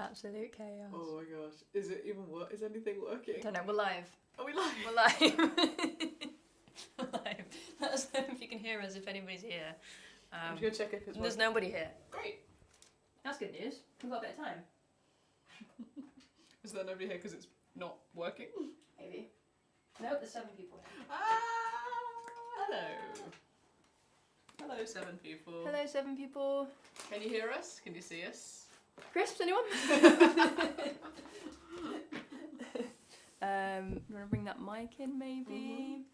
Absolute chaos. Oh my gosh. Is it even is anything working? Don't know, we're live. Are we live? We're live. We're live. Let us know if you can hear us, if anybody's here. I'm just going to check if it's working. There's nobody here. Great. That's good news. We've got a bit of time. Is there nobody here because it's not working? Maybe. Nope, there's 7 people here. Hello. Hello, 7 people. Hello, 7 people. Can you hear us? Can you see us? Crisps, anyone? You want to bring that mic in, maybe?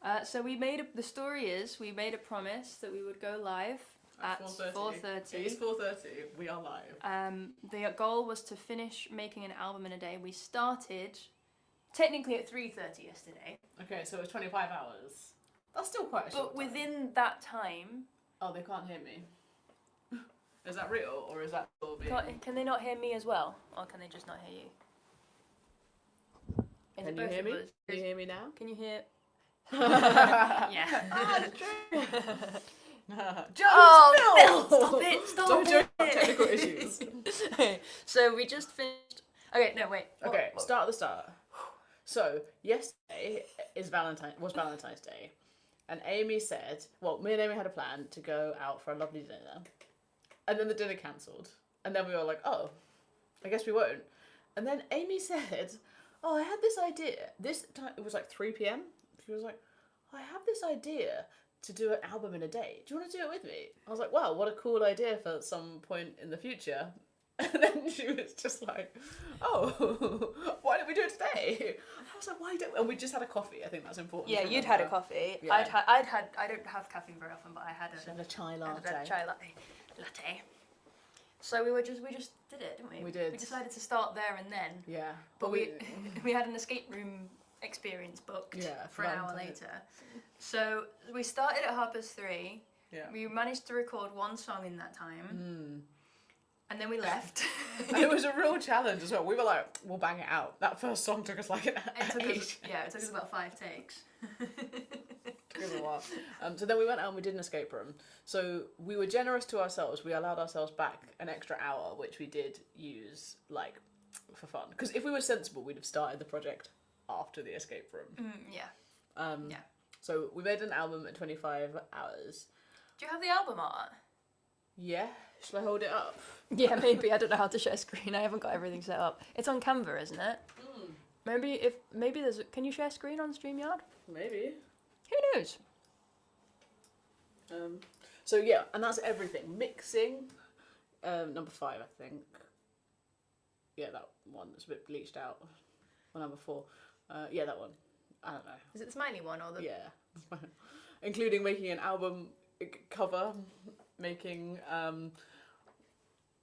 Mm-hmm. So we made the story is we made a promise that we would go live at 4:30. It is 4:30. We are live. The goal was to finish making an album in a day. We started technically at 3:30 yesterday. Okay, so it was 25 hours. That's still quite a short But within that time... Oh, they can't hear me. Is that real, or is that all being... Can they not hear me as well? Or can they just not hear you? Can you hear me? Can you hear me now? Can you hear... Yeah. That's true. Oh, Phil! Stop it! Technical issues. So we just finished... Okay, no, wait. Okay, start at the start. So, yesterday was Valentine's Day. And Amy said, well, me and Amy had a plan to go out for a lovely dinner. And then the dinner cancelled. And then we were like, oh, I guess we won't. And then Amy said, oh, I had this idea. This time, it was like 3 p.m. She was like, I have this idea to do an album in a day. Do you want to do it with me? I was like, wow, what a cool idea for some point in the future. And then she was just like, oh, why don't we do it today? I was like, why don't we? And we just had a coffee. I think that's important. Yeah, you'd had a coffee. Yeah. I don't have caffeine very often, but I had a chai latte. A chai latte. So we just did it, didn't we? We did. We decided to start there and then. Yeah. But we had an escape room experience booked for an hour later. So we started at 3:30. Yeah. We managed to record 1 song in that time. And then we left. And it was a real challenge as well. We were like, we'll bang it out. That first song took us like an hour. It took us about 5 takes. Took us a while. So then we went out and we did an escape room. So we were generous to ourselves. We allowed ourselves back an extra hour, which we did use like for fun. Because if we were sensible, we'd have started the project after the escape room. Yeah. So we made an album in 25 hours. Do you have the album art? Yeah. Shall I hold it up? Yeah, maybe. I don't know how to share screen. I haven't got everything set up. It's on Canva, isn't it? Maybe there's... Can you share screen on StreamYard? Maybe. Who knows? So yeah, and that's everything. Mixing, number 5, I think. Yeah, that one that's a bit bleached out. Or number 4. Yeah, that one. I don't know. Is it the smiley one or the... Yeah. Including making an album cover, making...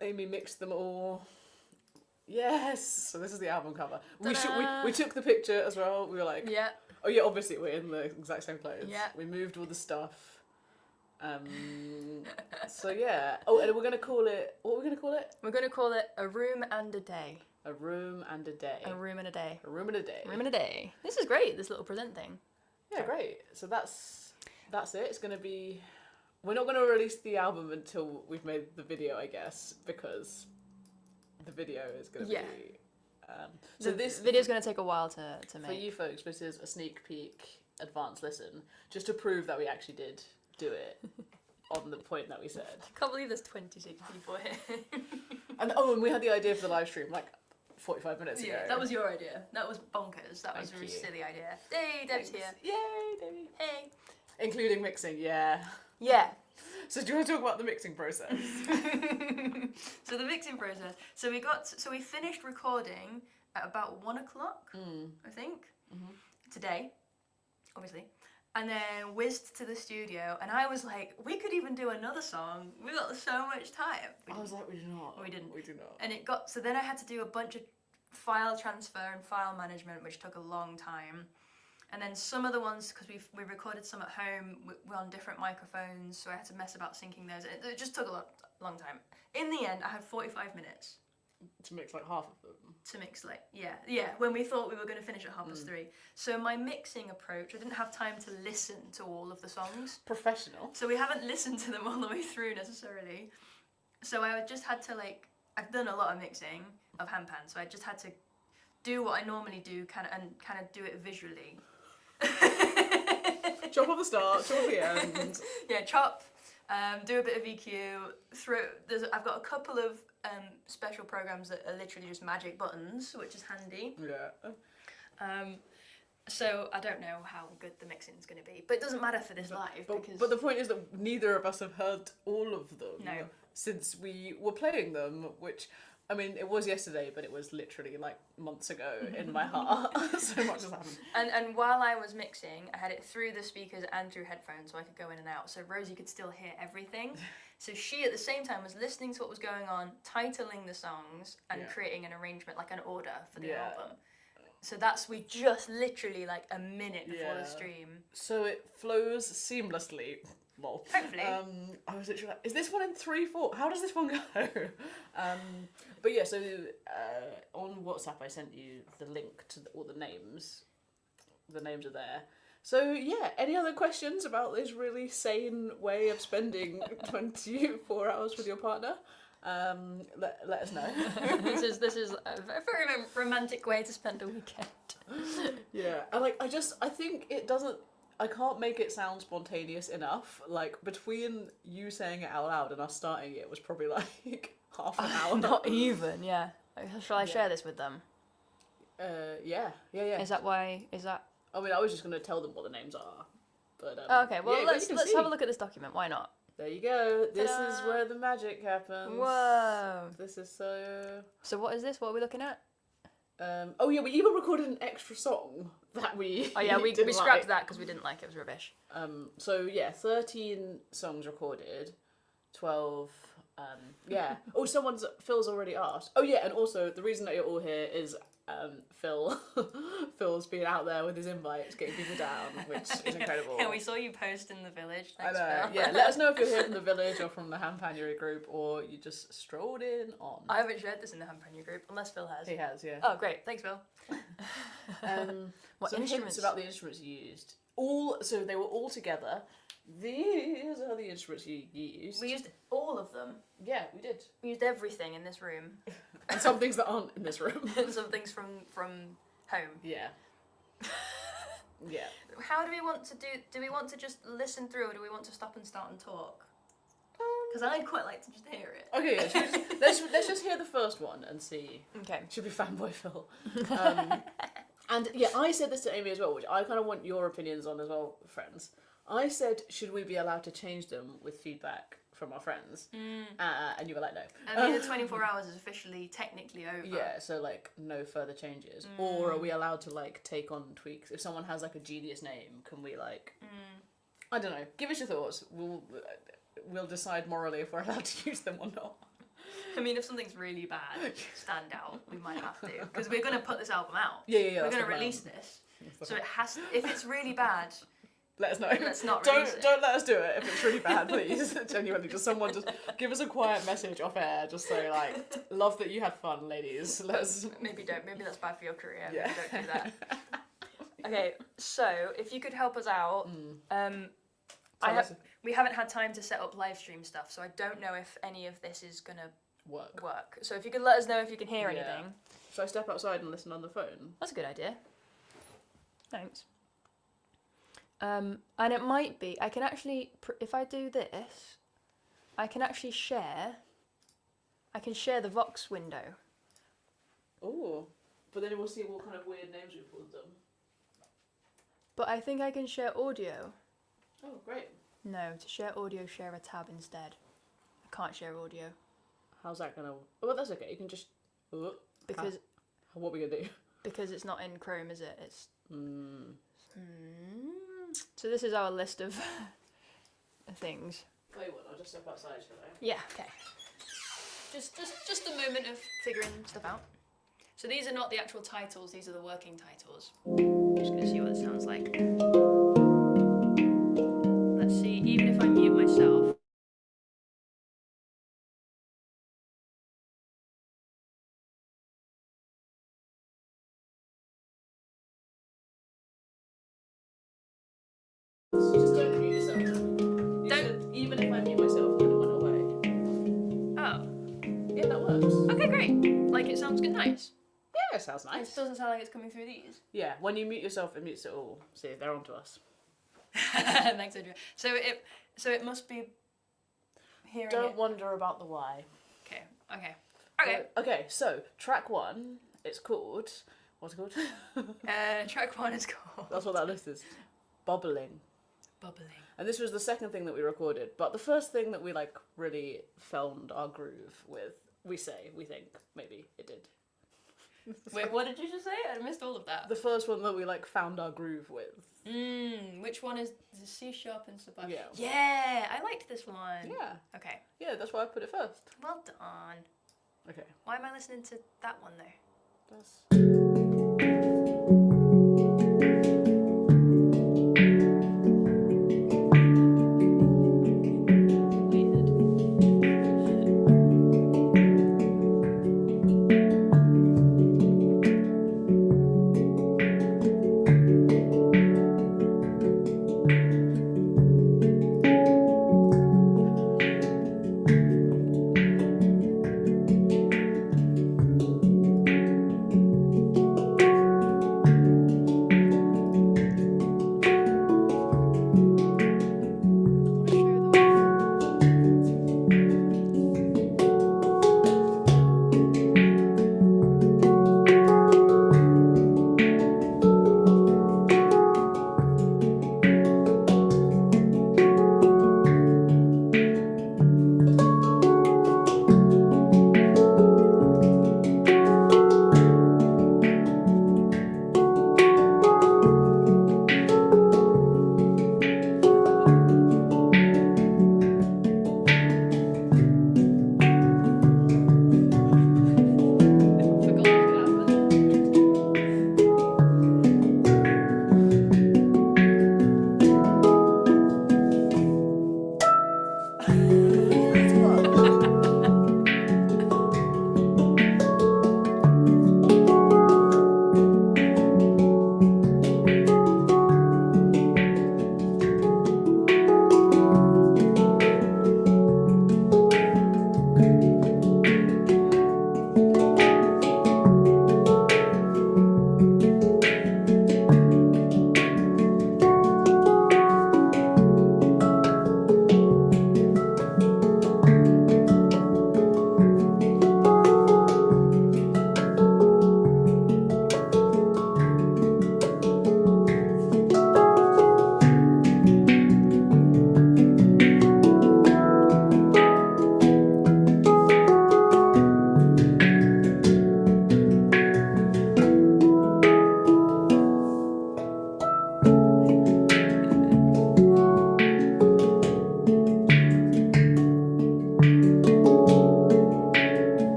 Amy mixed them all. Yes! So this is the album cover. We took the picture as well. We were like... Yeah. Oh yeah, obviously we're in the exact same clothes. Yeah. We moved all the stuff. So yeah. Oh, and we're going to call it... What are we going to call it? We're going to call it A Room and a Day. A room and a day. A room and a day. A room and a day. A room and a day. This is great, this little present thing. Yeah, great. So that's it. It's going to be... We're not going to release the album until we've made the video, I guess, because the video is going to be... So this video's going to take a while to make. For you folks, this is a sneak peek advanced listen, just to prove that we actually did do it on the point that we said. I can't believe there's 26 people here. And we had the idea for the live stream like 45 minutes ago. Yeah, that was your idea. That was bonkers. That was a really silly idea. Hey, Deb's here. Yay, Debbie. Hey. Including mixing, yeah. Yeah. So do you want to talk about the mixing process? So the mixing process. So we finished recording at about 1 o'clock, I think, today, obviously. And then whizzed to the studio, and I was like, we could even do another song. We got so much time. I was like, we do not. We didn't. We do not. And so then I had to do a bunch of file transfer and file management, which took a long time. And then some of the ones, because we recorded some at home, we're on different microphones, so I had to mess about syncing those. It just took a long time. In the end, I had 45 minutes. To mix like half of them. To mix when we thought we were going to finish at 3:30. So my mixing approach, I didn't have time to listen to all of the songs. Professional. So we haven't listened to them all the way through necessarily. So I just had to I've done a lot of mixing of handpan, so I just had to do what I normally do, kind of do it visually. Chop off the start, chop off the end. Yeah, chop. Do a bit of EQ. I've got a couple of special programs that are literally just magic buttons, which is handy. Yeah. So I don't know how good the mixing is going to be, but it doesn't matter for this live because. But the point is that neither of us have heard all of them No. since we were playing them, which. I mean, it was yesterday, but it was literally like months ago in my heart. So much has happened. And while I was mixing, I had it through the speakers and through headphones, so I could go in and out. So Rosie could still hear everything. So she, at the same time, was listening to what was going on, titling the songs, and creating an arrangement, like an order for the album. So we just literally like a minute before the stream. So it flows seamlessly. Lol. Hopefully. I was literally like, is this one in 3/4? How does this one go? But yeah, so on WhatsApp I sent you the link to all the names. The names are there. So yeah, any other questions about this really sane way of spending 24 hours with your partner? Let us know. This is a very romantic way to spend a weekend. Yeah, and like I think it doesn't. I can't make it sound spontaneous enough. Like, between you saying it out loud and us starting it was probably like half an hour. Not even, yeah. Shall I share this with them? Yeah. Is that why? Is that? I mean, I was just going to tell them what the names are. But, okay, well, let's have a look at this document. Why not? There you go. This is where the magic happens. Whoa. This is so... So what is this? What are we looking at? Oh yeah, we even recorded an extra song that we. Oh yeah, we scrapped that because we didn't like it. It was rubbish. So yeah, 13 songs recorded, 12. Yeah. Oh, Phil's already asked. Oh yeah, and also the reason that you're all here is Phil. Phil's been out there with his invites, getting people down, which is incredible. Yeah, we saw you post in the village. Thanks, I know. Phil. Yeah, let us know if you're here from the village or from the Hampanuary group, or you just strolled in on. I haven't shared this in the Hampanuary group, unless Phil has. He has, yeah. Oh, great. Thanks, Phil. What some instruments? hints about the instruments used. So they were all together. These are the instruments you used. We used all of them. Yeah, we did. We used everything in this room. And some things that aren't in this room. And some things from home. Yeah. Yeah. How do we want to do we want to just listen through, or do we want to stop and start and talk? Because I'd quite like to just hear it. Okay, yeah, let's just hear the first one and see. Okay. Should be fanboy Phil. And yeah, I said this to Amy as well, which I kind of want your opinions on as well, friends. I said, should we be allowed to change them with feedback from our friends? And you were like, no. I mean, the 24 hours is officially technically over. Yeah, so like no further changes. Or are we allowed to like take on tweaks? If someone has like a genius name, can we like... I don't know. Give us your thoughts. We'll decide morally if we're allowed to use them or not. I mean, if something's really bad, stand out, we might have to. Because we're going to put this album out. Yeah. We're going to release this. So it has to, if it's really bad... Let us know. Let's not release it. Don't let us do it if it's really bad, please. Genuinely, just someone just give us a quiet message off air. Just say like, love that you had fun, ladies. Let's... Maybe don't. Maybe that's bad for your career. Yeah. Maybe don't do that. Okay, so if you could help us out, we haven't had time to set up live stream stuff, so I don't know if any of this is gonna work. So if you could let us know if you can hear anything. Should I step outside and listen on the phone? That's a good idea. Thanks. And it might be, I can actually, if I do this, I can actually share the Vox window. Oh, but then we'll see what kind of weird names we called them. But I think I can share audio. Oh, great. No, to share audio, share a tab instead. I can't share audio. How's that gonna... Oh, well, that's okay, you can just... Because... What are we gonna do? Because it's not in Chrome, is it? It's... So this is our list of things. Wait, what? I'll just step outside, shall I? Yeah, okay. Just a moment of figuring stuff out. So these are not the actual titles, these are the working titles. I'm just gonna see what it sounds like. Let's see, even if I mute myself. Just don't mute yourself. Even if I mute myself, then it went away. Oh. Yeah, that it works. Okay, great. Like, it sounds good, nice. Yeah, it sounds It nice. doesn't sound like it's coming through these. Yeah, when you mute yourself, it mutes it all. See, they're onto us. Thanks, Adrian. So it must be hearing Don't it. wonder about the why. Okay. Okay, so track 1, it's called... What's it called? Track 1 is called... That's what that list is. Bubbling. Bubbling. And this was the second thing that we recorded, but the first thing that we like really found our groove with, we think, maybe it did. Wait, what did you just say? I missed all of that. The first one that we like found our groove with. Which one is the C sharp and sub? Yeah. Yeah, I liked this one. Yeah. Okay. Yeah, that's why I put it first. Well done. Okay. Why am I listening to that one though? That's...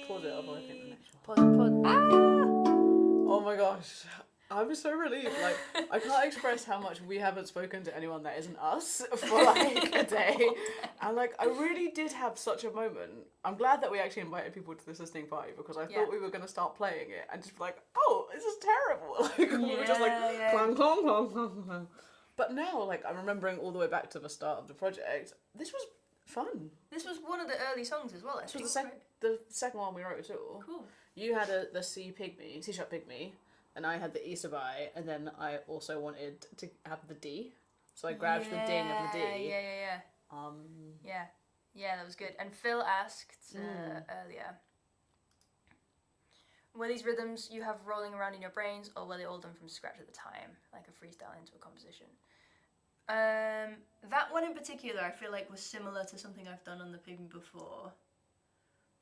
Pause it, otherwise I think the next one. Pause. Ah! Oh my gosh. I'm so relieved. Like, I can't express how much we haven't spoken to anyone that isn't us for like a day. And like, I really did have such a moment. I'm glad that we actually invited people to this listening party because I thought we were going to start playing it and just be like, oh, this is terrible. Like, we were just like, clang, clang, clang, clang, clang. But now, like, I'm remembering all the way back to the start of the project. This was fun. This was one of the early songs as well. This was the second one we wrote at all. Cool. You had the C sharp pygmy. And I had the E sub I, and then I also wanted to have the D. So I grabbed the ding of the D. Yeah, that was good. And Phil asked earlier, were these rhythms you have rolling around in your brains, or were they all done from scratch at the time, like a freestyle into a composition? That one in particular, I feel like was similar to something I've done on the pygmy before.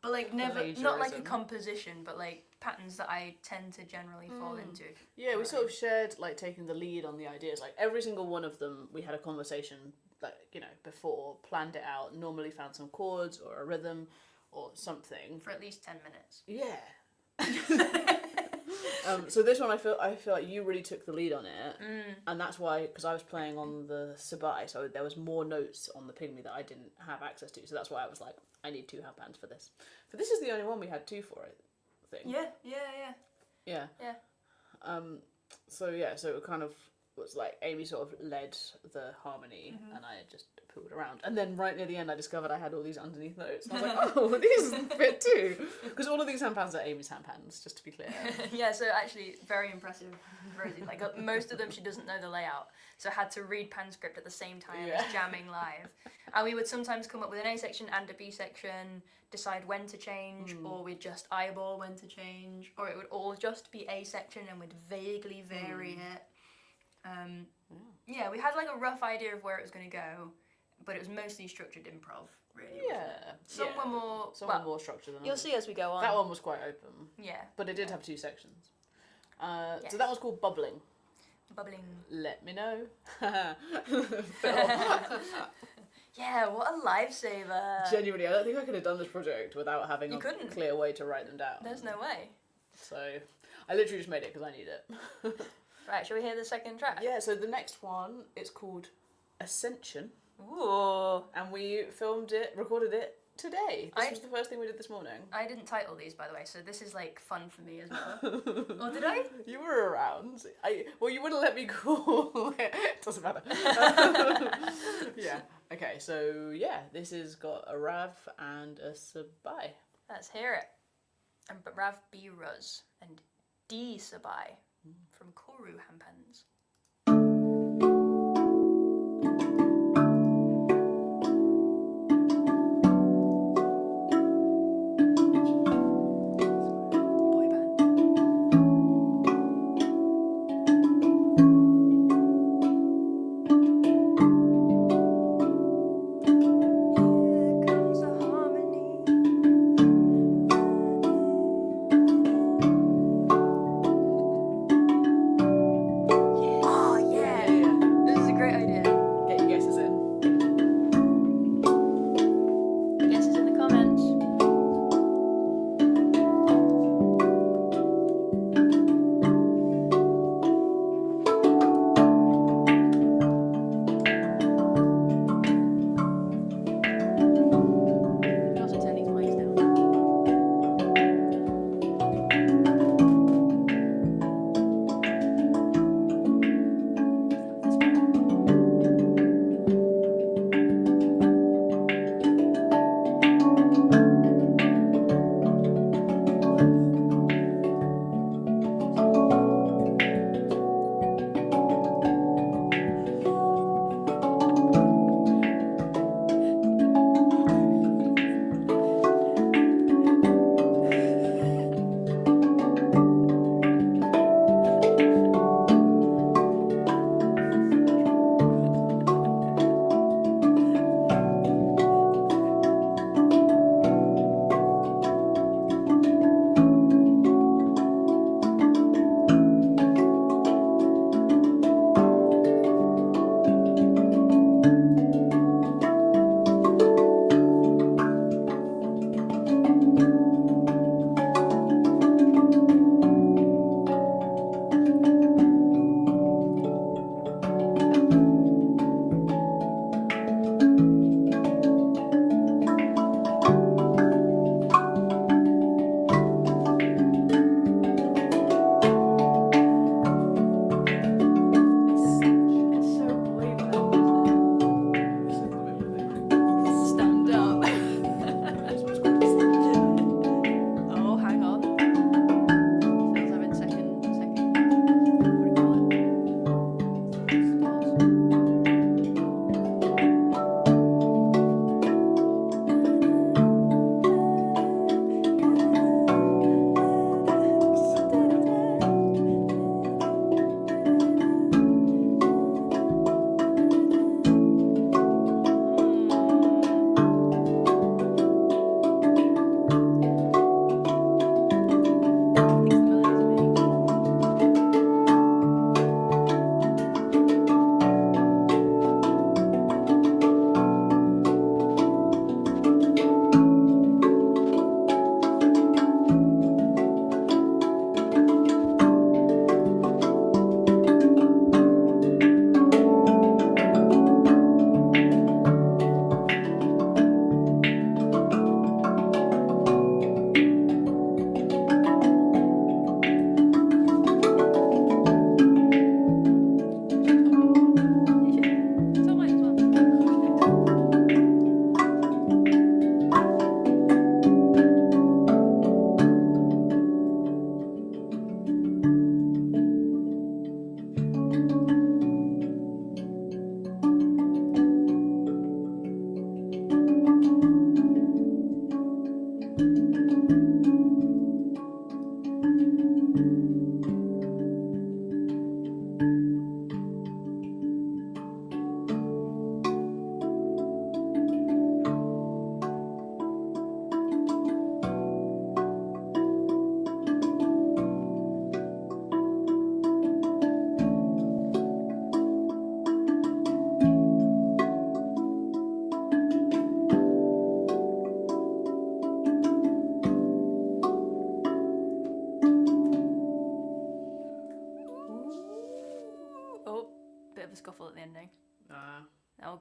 But like never, not like a composition, but like patterns that I tend to generally fall into. Yeah, we sort of shared like taking the lead on the ideas. Like every single one of them, we had a conversation, like, you know, before, planned it out, normally found some chords or a rhythm or something. For at least 10 minutes. Yeah. So this one, I feel like you really took the lead on it, and that's why, because I was playing on the Sabai, so there was more notes on the pygmy that I didn't have access to. So that's why I was like, I need 2 hand pans for this. But this is the only one we had 2 for, I think. Yeah. So it kind of was like Amy sort of led the harmony, and I just pulled around. And then right near the end, I discovered I had all these underneath notes. And I was like, oh, these fit too. Because all of these hand pans are Amy's hand pans, just to be clear. Yeah, so actually very impressive, Rosie. Like most of them, she doesn't know the layout, so I had to read pan script at the same time as jamming live. And we would sometimes come up with an A section and a B section, decide when to change, or we'd just eyeball when to change, or it would all just be A section and we'd vaguely vary it. Yeah, we had like a rough idea of where it was going to go, but it was mostly structured improv, really. Yeah. Some were more... more structured than You'll others. see as we go on. That one was quite open. Yeah. But it did have 2 sections. So that was called Bubbling. Bubbling. Let me know. Yeah, what a lifesaver. Genuinely, I don't think I could have done this project without having a clear way to write them down. There's no way. So, I literally just made it because I need it. Right, shall we hear the second track? Yeah, so the next one, it's called Ascension. Ooh. And we recorded it today. This was the first thing we did this morning. I didn't title these, by the way, so this is like fun for me as well. Or did I? You were around. Well, you wouldn't let me call it. Doesn't matter. Yeah. Okay, so yeah, this has got a Rav and a Sabai. Let's hear it. And Rav B Ruz and D Sabai from Koru Hampans.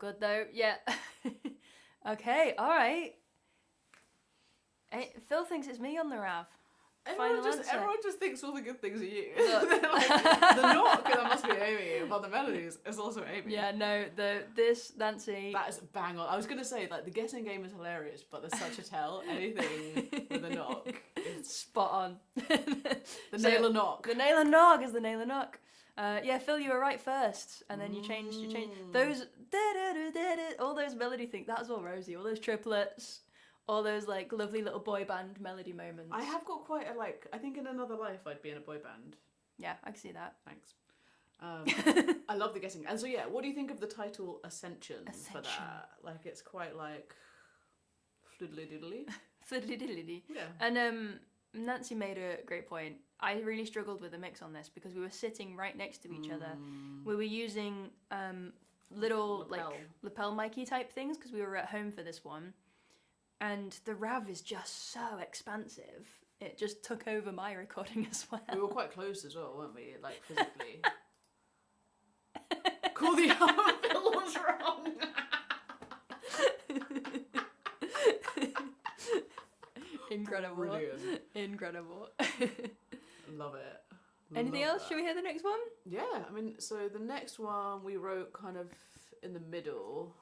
good though. Yeah. Okay, alright. Phil thinks it's me on the Rav. Everyone just thinks all the good things are you. Look. The knock, that must be Amy, but the melodies is also Amy. Yeah, no, this Nancy. That is bang on. I was gonna say, like, the guessing game is hilarious, but there's such a tell. Anything with a knock is Spot on. the nail or knock. The nail and knock is the nail and knock. Yeah, Phil, you were right first, and then you changed. Those all those melody things. That was all Rosie. All those triplets, all those like lovely little boy band melody moments. I have got quite a like. I think in another life I'd be in a boy band. Yeah, I can see that. Thanks. I love the guessing. And so yeah, what do you think of the title Ascension, for that? Like, it's quite like fliddly diddly. Fiddly diddly. Yeah. And Nancy made a great point. I really struggled with the mix on this because we were sitting right next to each other. We were using little lapel mic-y type things because we were at home for this one. And the Rav is just so expansive. It just took over my recording as well. We were quite close as well, weren't we? Like, physically. Call the album was wrong. Incredible. Brilliant. Incredible. Love it. Anything else? Should we hear the next one? Yeah, I mean, so the next one we wrote kind of in the middle.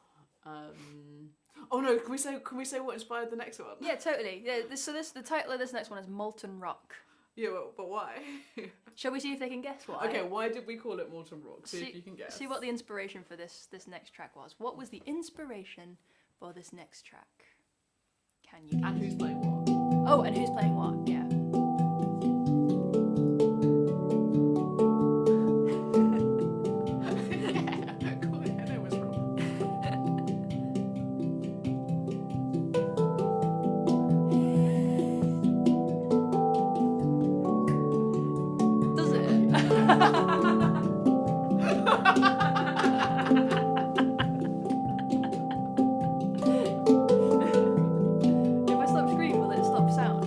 Oh no, can we say what inspired the next one? Yeah, totally. Yeah, the title of this next one is Molten Rock. Yeah, but why? Shall we see if they can guess why? Okay, why did we call it Molten Rock? See if you can guess. See what the inspiration for this next track was. What was the inspiration for this next track? Can you guess? And who's playing what? Oh, and who's playing what? Yeah. Yeah, cool. I know what's wrong. Does it? If I stop screaming, will it stop sound?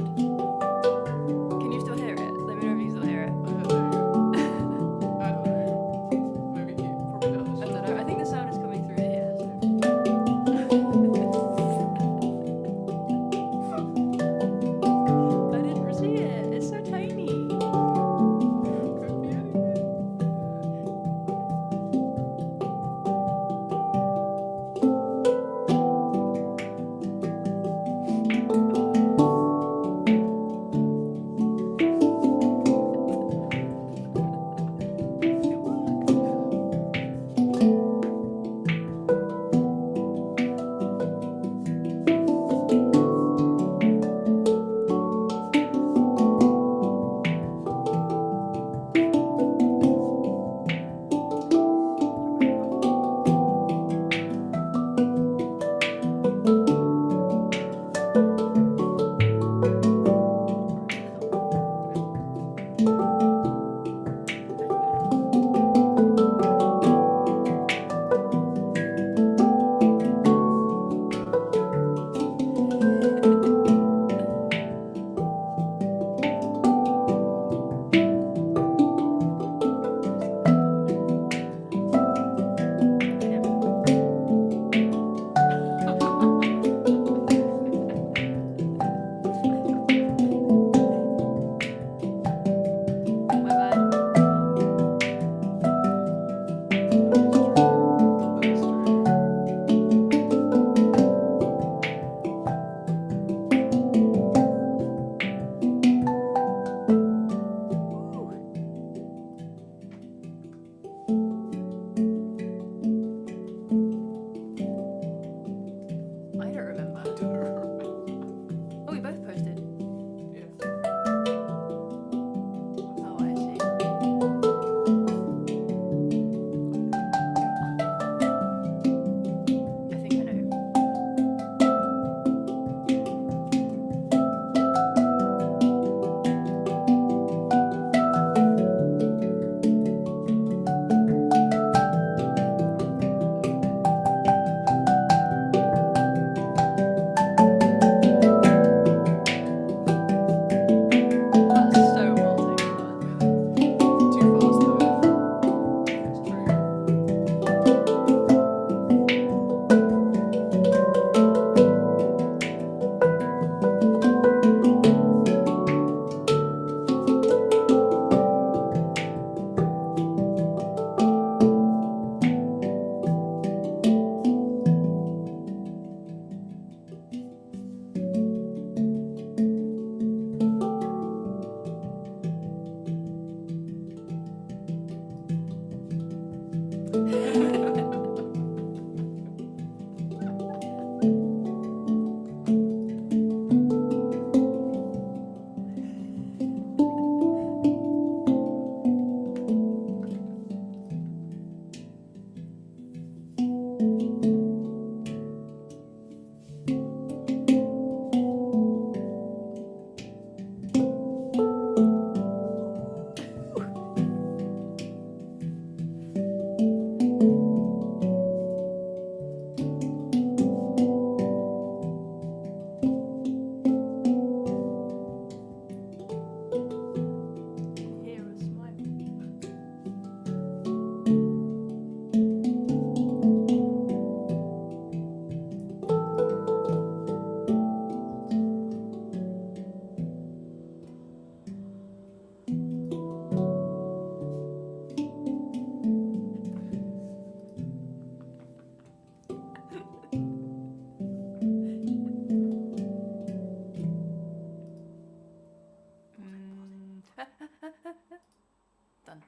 Done.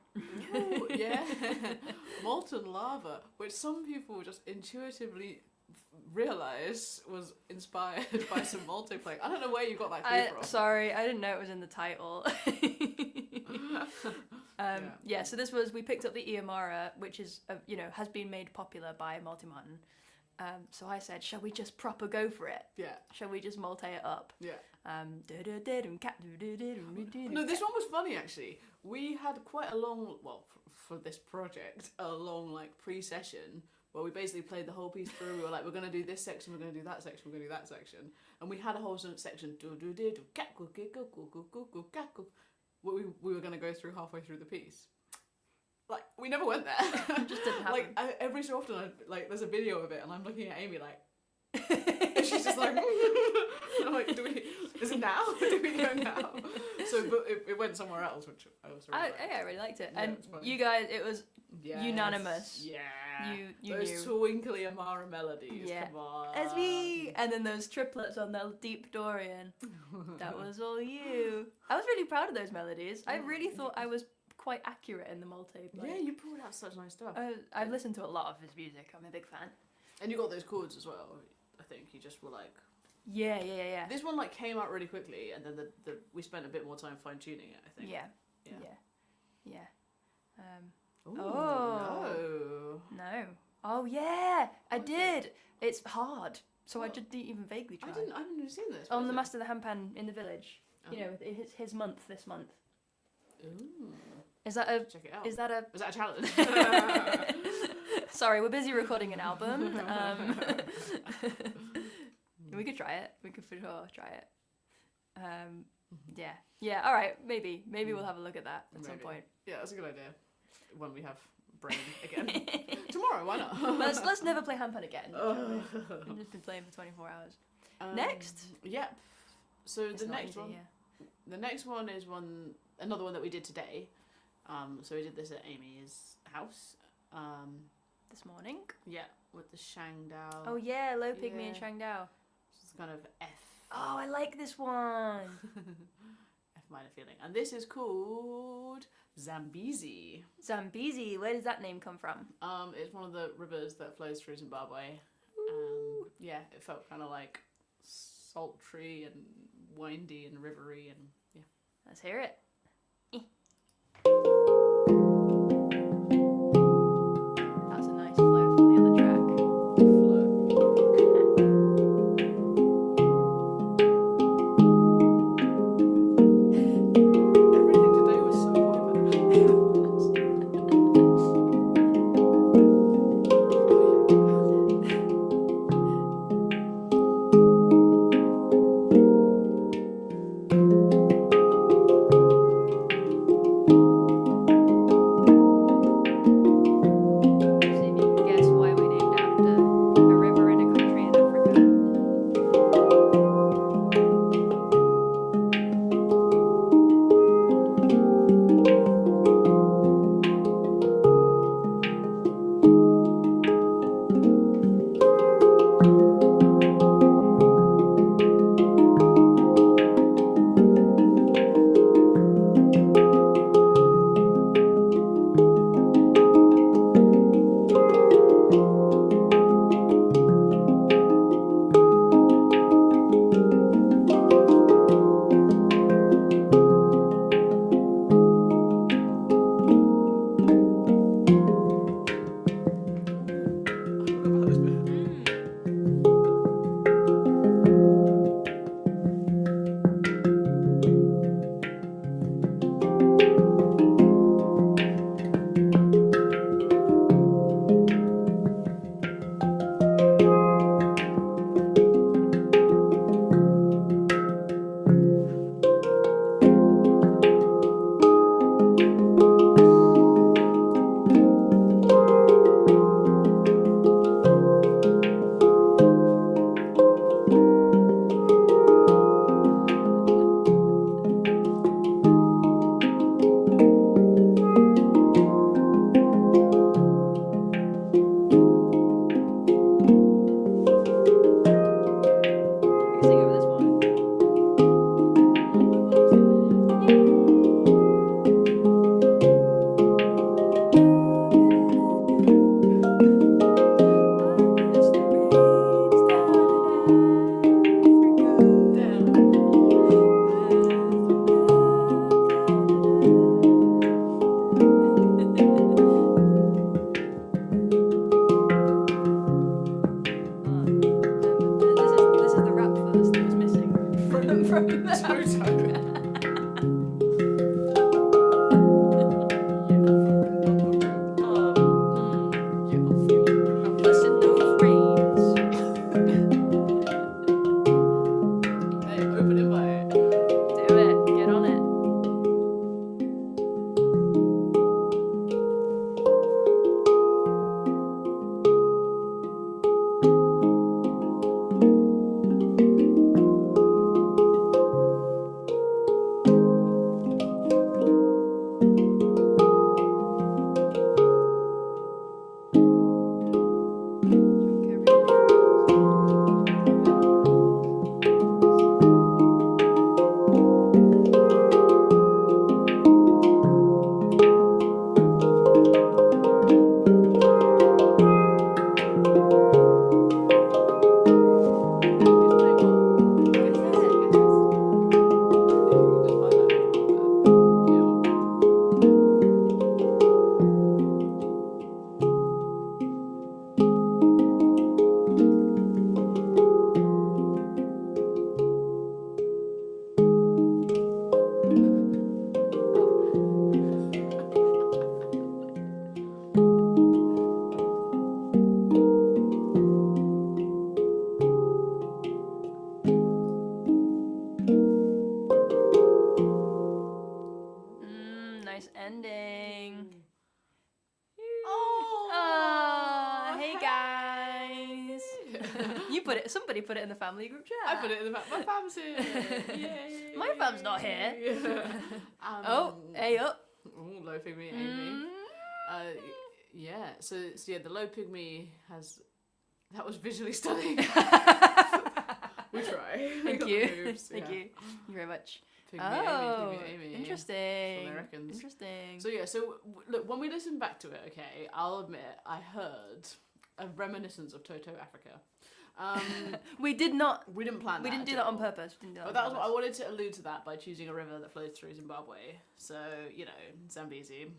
Ooh, yeah. Molten lava, which some people just intuitively realise was inspired by some multiplayer. I don't know where you got that clue from. Sorry, I didn't know it was in the title. Yeah, so we picked up the Iamara, which is, has been made popular by Multi-Martin. So I said, shall we just proper go for it? Yeah. Shall we just multi it up? Yeah. No, No, this one was funny actually. We had quite a long, for this project, a long like pre-session where we basically played the whole piece through. We were like, we're gonna do this section, we're gonna do that section, we're gonna do that section, and we had a whole section. We were gonna go through halfway through the piece. Like we never went there. It just didn't happen. Every so often, there's a video of it, and I'm looking at Amy like, and she's just like, and I'm like, is it now? Do we go now? So, but it went somewhere else, which I was really liked. I really liked it, Yeah, and it was funny. you guys, it was Yes. unanimous. Yeah. You those knew. twinkly Amara melodies. Yeah. Come on. As me, and then those triplets on the deep Dorian. That was all you. I was really proud of those melodies. I really thought I was quite accurate in the multi. Yeah, you pulled out such nice stuff. I've listened to a lot of his music. I'm a big fan. And you got those chords as well. I think you just were like. Yeah. This one came out really quickly, and then we spent a bit more time fine tuning it. I think. Yeah. Ooh, Oh. No. Oh yeah, I did. It's hard, so I just didn't even vaguely try. I didn't even see this. On What the is Master of the Handpan in the village. Oh. You know, it's his month this month. it? Ooh. Is that a? Check it out. Is that a? Was that a challenge? Sorry, we're busy recording an album. We could try it. We could for sure try it. Yeah. All right. Maybe we'll have a look at that at some point. Yeah, that's a good idea. When we have brain again tomorrow, why not? Let's never play handpan again. I've just been playing for 24 hours. Next. Yep. So It's the not next easy, one. yeah. The next one is another one that we did today. So we did this at Amy's house. This morning. Yeah, with the Shangdao. Oh yeah, Low Pygmy and Yeah. Shangdao. It's kind of F. Oh, I like this one. F minor feeling, and this is called Zambezi. Zambezi. Where does that name come from? It's one of the rivers that flows through Zimbabwe. Yeah, it felt kind of like sultry and windy and rivery, and yeah. Let's hear it. That's a nice flow from the other track. Everything today was so ending. Oh, Hey guys. Somebody put it in the family group chat. I put it in the my fam's here. Yay. My fam's not here. Hey up. Oh, low pygmy Amy. Yeah. So yeah, the low pygmy that was visually stunning. We try. Thank you. Thank you very much. Pygmy Amy. Interesting. That's what I reckon. Interesting. So yeah, look, when we listen back to it, okay, I'll admit I heard a reminiscence of Toto Africa. We didn't plan that. We didn't do that on purpose. But that was what I wanted to allude to that by choosing a river that flows through Zimbabwe. So, you know, Zambesi.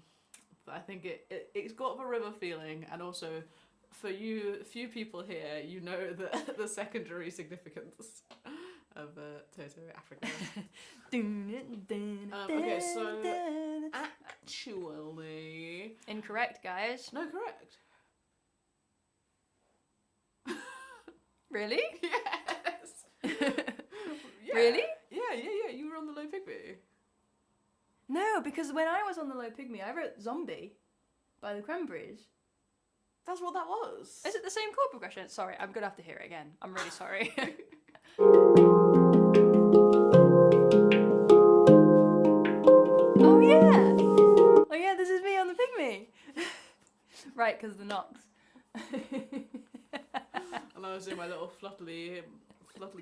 But I think it's got a river feeling, and also for few people here, you know the secondary significance of Toto Africa. Okay, so actually... Incorrect, guys. No, correct. Really? Yes. Yeah. Really? Yeah. You were on the low pygmy. No, because when I was on the low pygmy, I wrote Zombie by the Cranberries. That's what that was. Is it the same chord progression? Sorry, I'm gonna have to hear it again. I'm really sorry. Oh yeah, this is me on the pygmy. Right, because the knocks. And I was doing my little fluttly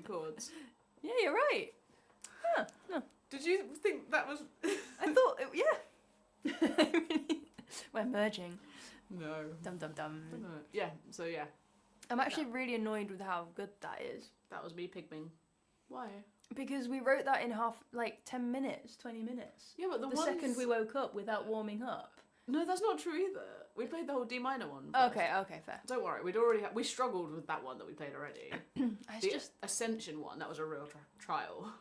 chords. Yeah, you're right. Huh. No. Did you think that was... I thought, yeah. We're merging. No. Dum dum dum. Yeah, so yeah. I'm actually really annoyed with how good that is. That was me pygming. Why? Because we wrote that in 10 minutes, 20 minutes. Yeah, but the second we woke up without warming up. No, that's not true either. We played the whole D minor one first. Okay, fair. Don't worry, we struggled with that one that we played already. The Ascension one, that was a real trial.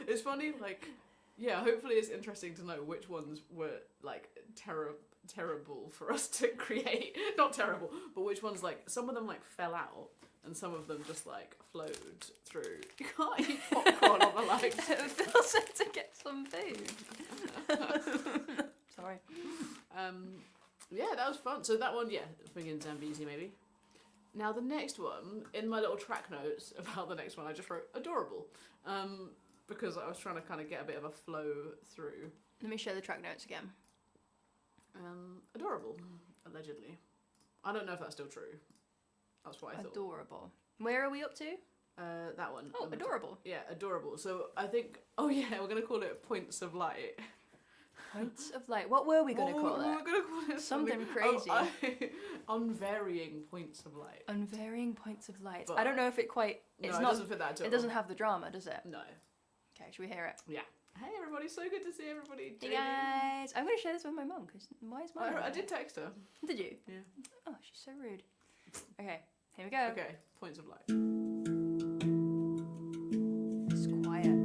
It's funny, like, yeah, hopefully it's interesting to know which ones were, like, terrible for us to create. Not terrible, but which ones, like, some of them, like, fell out, and some of them just, like, flowed through. You can't eat popcorn on the live stream. Phil said to get some food. Sorry. Yeah, that was fun. So that one, yeah, thinking Zambesi maybe. Now the next one, in my little track notes about the next one, I just wrote adorable, because I was trying to kind of get a bit of a flow through. Let me share the track notes again. Adorable, allegedly. I don't know if that's still true. That's what I thought. Adorable. Where are we up to? That one. Oh, adorable. Yeah, adorable. So I think, oh yeah, we're going to call it Points of Light. Points of Light. What were we going to call it? We were going to call it something crazy. Unvarying Points of Light. Unvarying Points of Light. But I don't know if it quite... It doesn't fit that at all. It doesn't have the drama, does it? No. Okay, should we hear it? Yeah. Hey everybody, so good to see everybody. Hey guys! I'm going to share this with my mum, because why is mum I did text her. Did you? Yeah. Oh, she's so rude. Okay, here we go. Okay, Points of Light. It's quiet.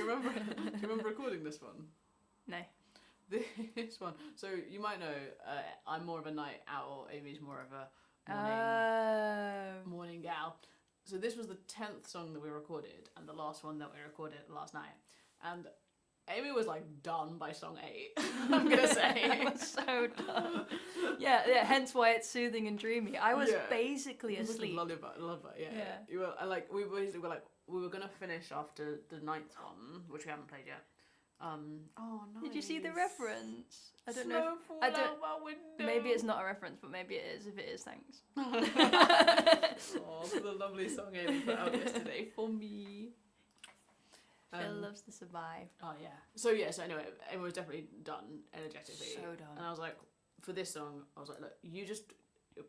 you remember recording this one? No. This one. So you might know I'm more of a night owl. Amy's more of a morning gal. So this was the 10th song that we recorded, and the last one that we recorded last night. And Amy was like done by song 8. I'm gonna say I was so done. Yeah. Hence why it's soothing and dreamy. I was basically it was asleep. like a lullaby. Yeah. You were and like we basically were like we were gonna finish after the 9th one, which we haven't played yet. Oh, nice. Did you see the reference? I don't know. Fall out my window. Maybe it's not a reference, but maybe it is. If it is, thanks. Oh, for the lovely song Amy put out yesterday for me. Phil loves to survive. Oh yeah. So anyway, Amy was definitely done energetically. So done. And I was like, for this song, I was like, look, you just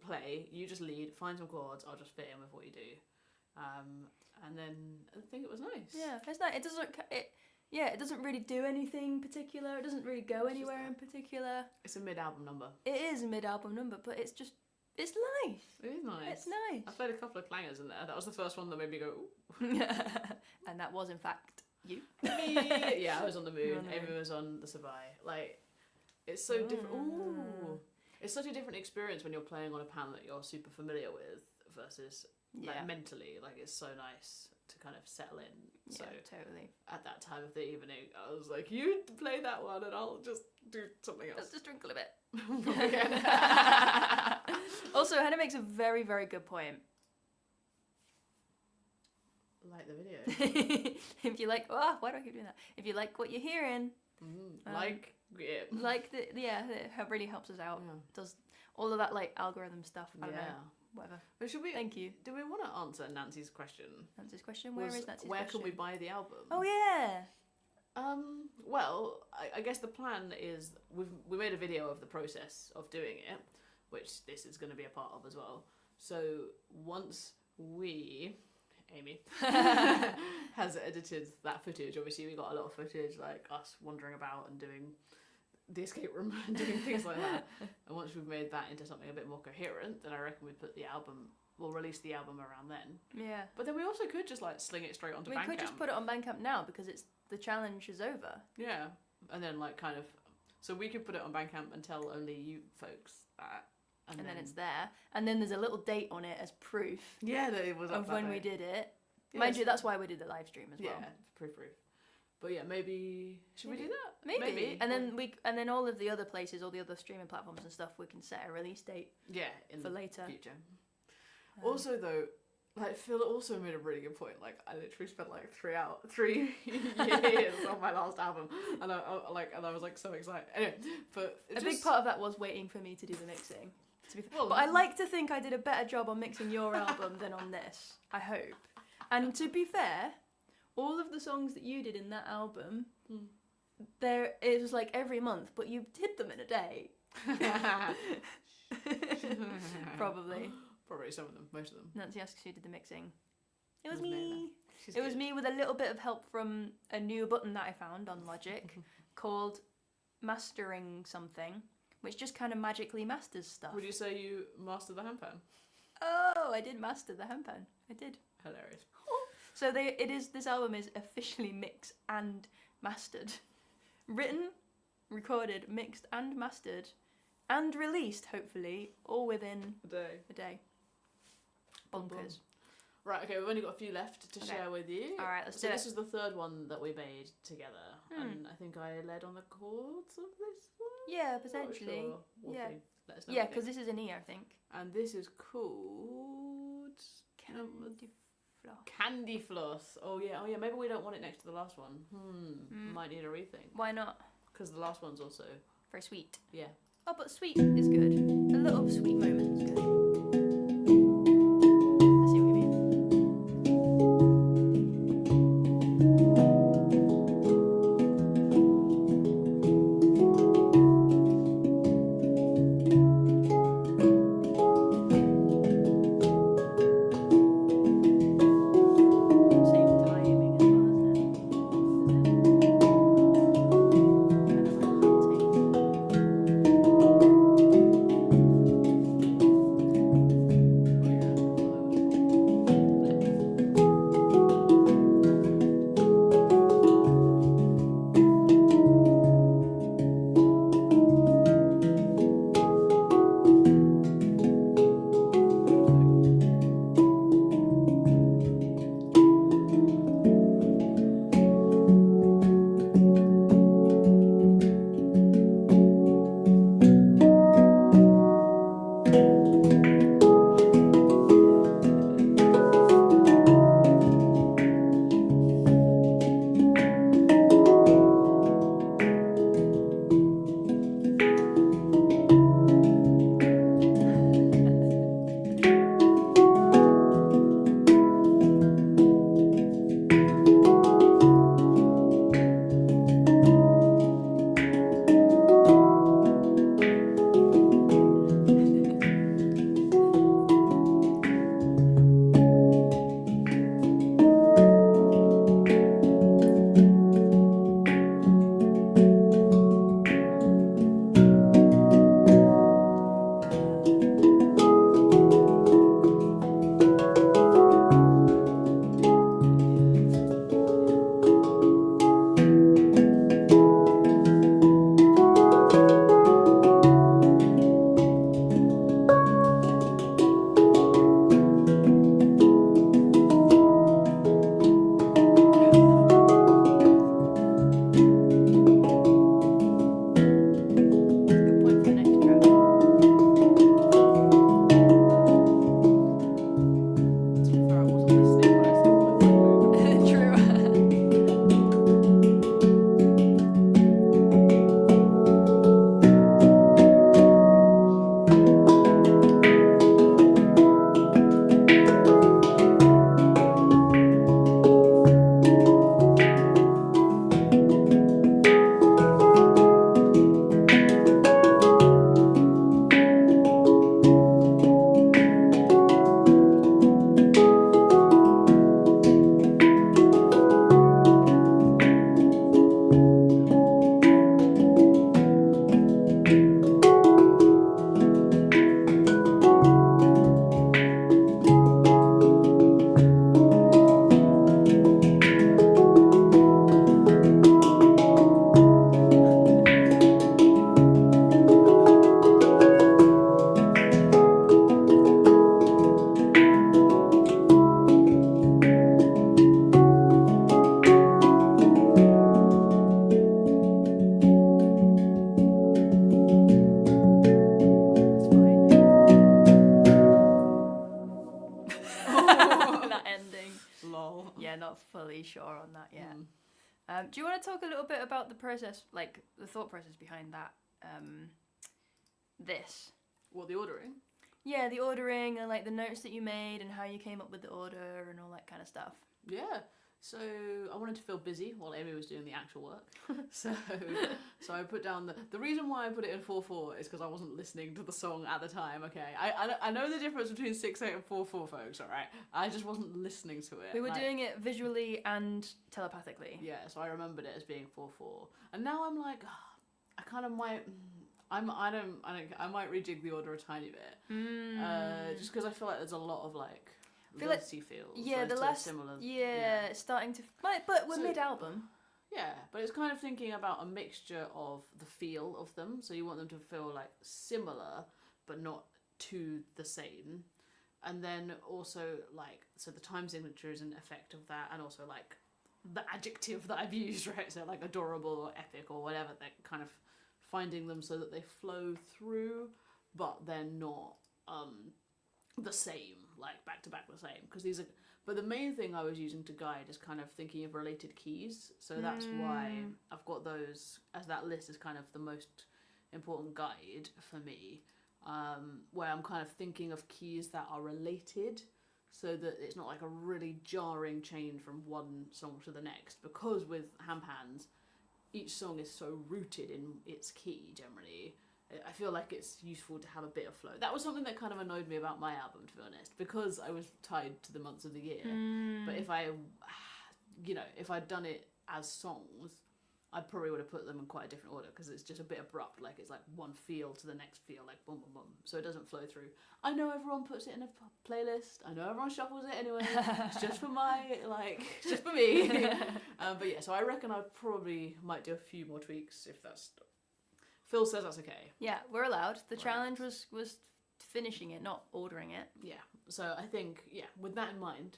play, you just lead, find some chords. I'll just fit in with what you do. And then I think it was nice. Yeah, it's nice. It doesn't really do anything particular. It doesn't really go anywhere in particular. It's a mid-album number. It is a mid-album number, but it's nice. It is nice. It's nice. I played a couple of clangers in there. That was the first one that made me go, ooh. And that was, in fact, you. Me. Yeah, I was on the moon. Amy was on the Sabai. Like, it's so different. Ooh. It's such a different experience when you're playing on a pan that you're super familiar with versus like, mentally. Like, it's so nice to kind of settle in. So totally. At that time of the evening, I was like, you play that one and I'll just do something else. Let's just twinkle a bit. Also, Hannah makes a very, very good point. Like the video. If you like, why do I keep doing that? If you like what you're hearing, like it really helps us out. Yeah. Does all of that like algorithm stuff. I don't know. Whatever. But Thank you. Do we want to answer Nancy's question? Nancy's question? Where is Nancy's question? Where can we buy the album? Oh yeah. Well, I guess the plan is we made a video of the process of doing it, which this is going to be a part of as well. So once Amy has edited that footage, obviously we got a lot of footage like us wandering about and doing the escape room and doing things like that. And once we've made that into something a bit more coherent, then I reckon we'll release the album around then. Yeah. But then we also could just like sling it straight onto Bandcamp. We could just put it on Bandcamp now because the challenge is over. Yeah. And then like kind of, so we could put it on Bandcamp and tell only you folks that. And then it's there. And then there's a little date on it as proof. Yeah, that it was of when we did it. Yeah, mind you, that's why we did the live stream as well. Yeah, proof. But yeah, maybe should we do that? Maybe. And then all of the other places, all the other streaming platforms and stuff, we can set a release date. Yeah, in for the later. Future. Also, though, like Phil also made a really good point. Like I literally spent like 3 years on my last album, and I was like so excited. Anyway, but a big part of that was waiting for me to do the mixing. But I like to think I did a better job on mixing your album than on this. I hope. And to be fair, all of the songs that you did in that album, it was like every month, but you did them in a day. Probably some of them, most of them. Nancy asks who did the mixing. It was me. It was me with a little bit of help from a new button that I found on Logic called Mastering Something, which just kind of magically masters stuff. Would you say you mastered the handpan? Oh, I did master the handpan. I did. Hilarious. So this album is officially mixed and mastered. Written, recorded, mixed and mastered, and released, hopefully, all within a day. Bonkers. Right, okay, we've only got a few left to share with you. Alright, let's do it. So this is the third one that we made together, and I think I led on the chords of this one? Yeah, potentially. Sure. We'll see. Let us know. Yeah, because this is an E, I think. And this is called... Candyfloss. Oh yeah, maybe we don't want it next to the last one. Might need a rethink. Why not? Because the last one's also... very sweet. Yeah. Oh, but sweet is good. A little sweet moment is good. I see what you mean. want to talk a little bit about the process, like the thought process behind that? This. What, the ordering? Yeah, the ordering and like the notes that you made and how you came up with the order and all that kind of stuff. Yeah. So I wanted to feel busy while Amy was doing the actual work. so I put down the reason why I put it in 4/4 is because I wasn't listening to the song at the time. Okay, I know the difference between 6/8 and 4/4, folks. All right, I just wasn't listening to it. We were doing it visually and telepathically. Yeah, so I remembered it as being 4/4, and now I'm like, I kind of might. I might rejig the order a tiny bit, just because I feel like there's a lot of like Lilty feels. Yeah, the last similar. Yeah, it's starting to. But we're mid-album. Yeah, but it's kind of thinking about a mixture of the feel of them. So you want them to feel like similar, but not too the same. And then also like so the time signature is an effect of that, and also like the adjective that I've used, right? So like adorable or epic or whatever. They're kind of finding them so that they flow through, but they're not the same, like back to back the same. Because these are, but the main thing I was using to guide is kind of thinking of related keys. So that's why I've got those as that list is kind of the most important guide for me, where I'm kind of thinking of keys that are related, so that it's not like a really jarring change from one song to the next. Because with Ham Hands, each song is so rooted in its key generally. I feel like it's useful to have a bit of flow. That was something that kind of annoyed me about my album, to be honest, because I was tied to the months of the year. But if if I'd done it as songs, I probably would have put them in quite a different order, because it's just a bit abrupt. Like it's like one feel to the next feel, like boom, boom, boom. So it doesn't flow through. I know everyone puts it in a playlist. I know everyone shuffles it anyway. It's just for it's just for me. But yeah, so I reckon I probably might do a few more tweaks if that's. Phil says that's okay. Yeah, we're allowed. The challenge was finishing it, not ordering it. Yeah. So I think, with that in mind,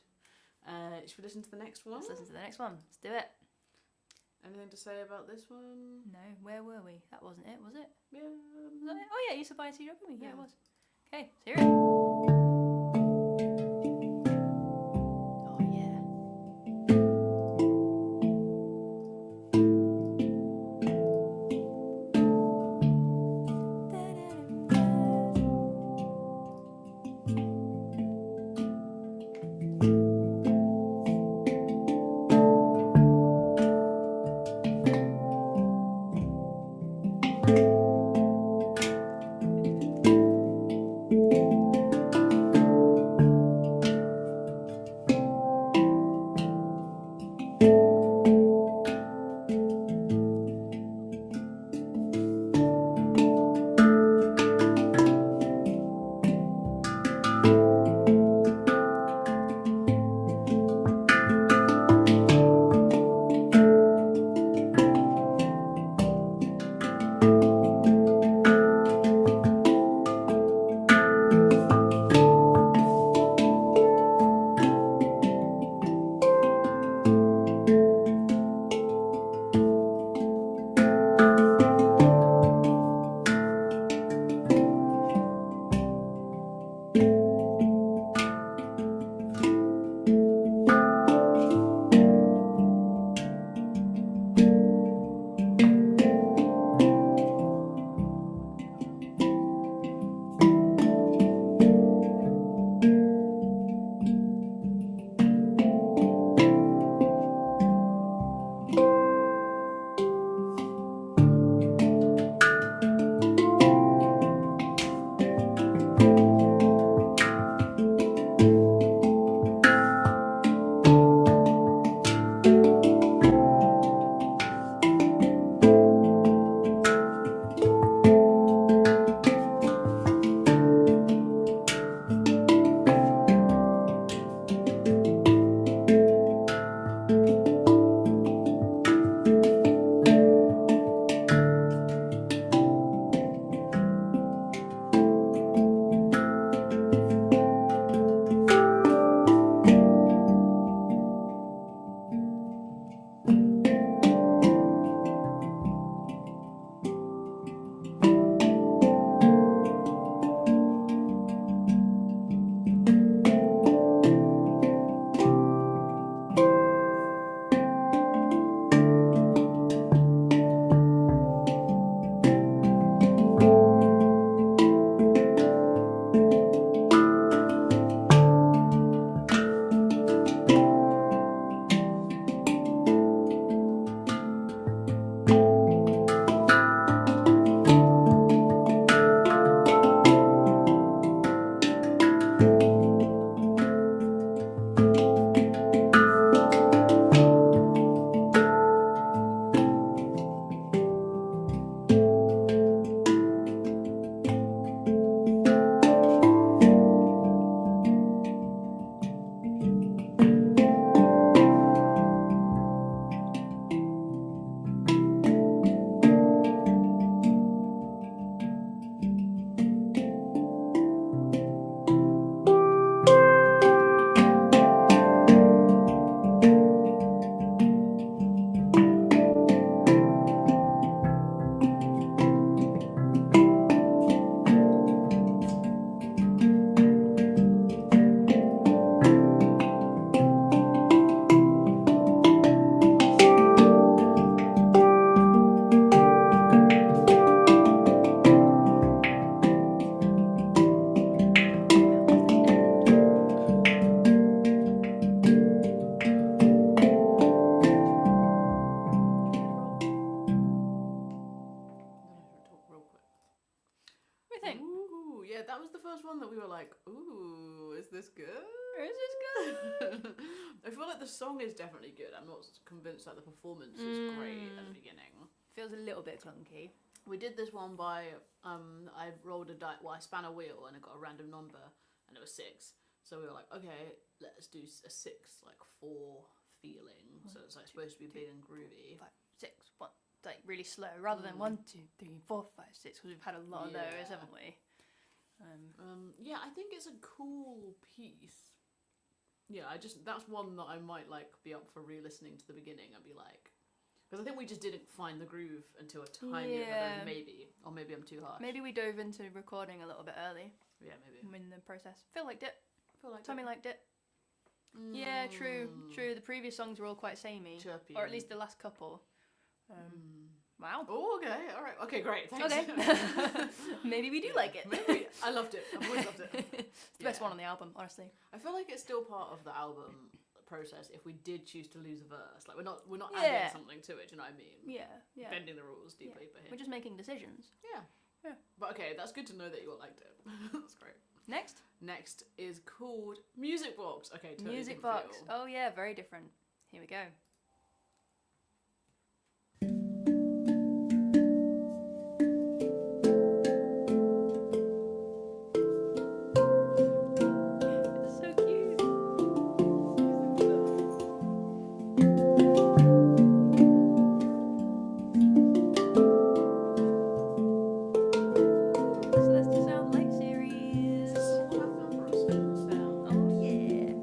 should we listen to the next one? Let's listen to the next one. Let's do it. Anything to say about this one? No, where were we? That wasn't it, was it? Yeah. Was that it? Oh yeah, you said buy a CD with me. Yeah, it was. Okay, let's hear it. Oh yeah. first one that we were like, ooh, is this good? Is this good? I feel like the song is definitely good. I'm not convinced that the performance is great at the beginning. Feels a little bit clunky. We did this one by, I rolled a die, well, I span a wheel and I got a random number and it was 6. So we were like, okay, let's do a 6, like 4 feeling. So it's like supposed to be big and groovy. 5, 6, 1, like really slow, rather than 1, 2, 3, 4, 5, 6, because we've had a lot of those, haven't we? Yeah, I think it's a cool piece. Yeah, that's one that I might like be up for re-listening to the beginning and be like, because I think we just didn't find the groove until a tiny bit, maybe, or maybe I'm too harsh. Maybe we dove into recording a little bit early. Yeah, maybe. In the process. Phil liked it. Like Tommy liked it. Yeah, true. The previous songs were all quite samey. Chirpy. Or at least the last couple. Wow. Oh, okay. All right. Okay, great. Thanks. Okay. Maybe we do like it. Maybe. I loved it. I've always loved it. It's the best one on the album, honestly. I feel like it's still part of the album process if we did choose to lose a verse. Like we're not adding something to it, do you know what I mean? Yeah. Bending the rules deeply for him. We're just making decisions. Yeah. But okay, that's good to know that you all liked it. That's great. Next is called Music Box. Okay, totally Music different Box. feel. Oh yeah, very different. Here we go. It's so cute. Celeste Sound Light Series. Oh yeah.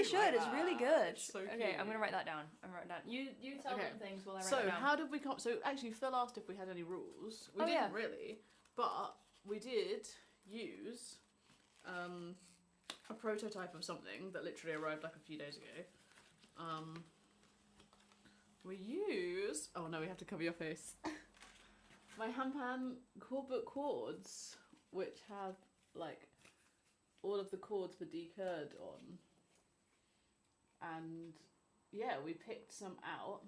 should. It's really good. It's so Okay, cute. I'm gonna write that down. I'm writing down. You tell Okay. them things while I write So it down. how did we come? So actually, Phil asked if we had any rules. We Oh, didn't yeah. really, but we did use a prototype of something that literally arrived like a few days ago. We used. Oh no, we have to cover your face. My handpan chord book chords, which have like all of the chords for D-Curd on, and yeah, we picked some out.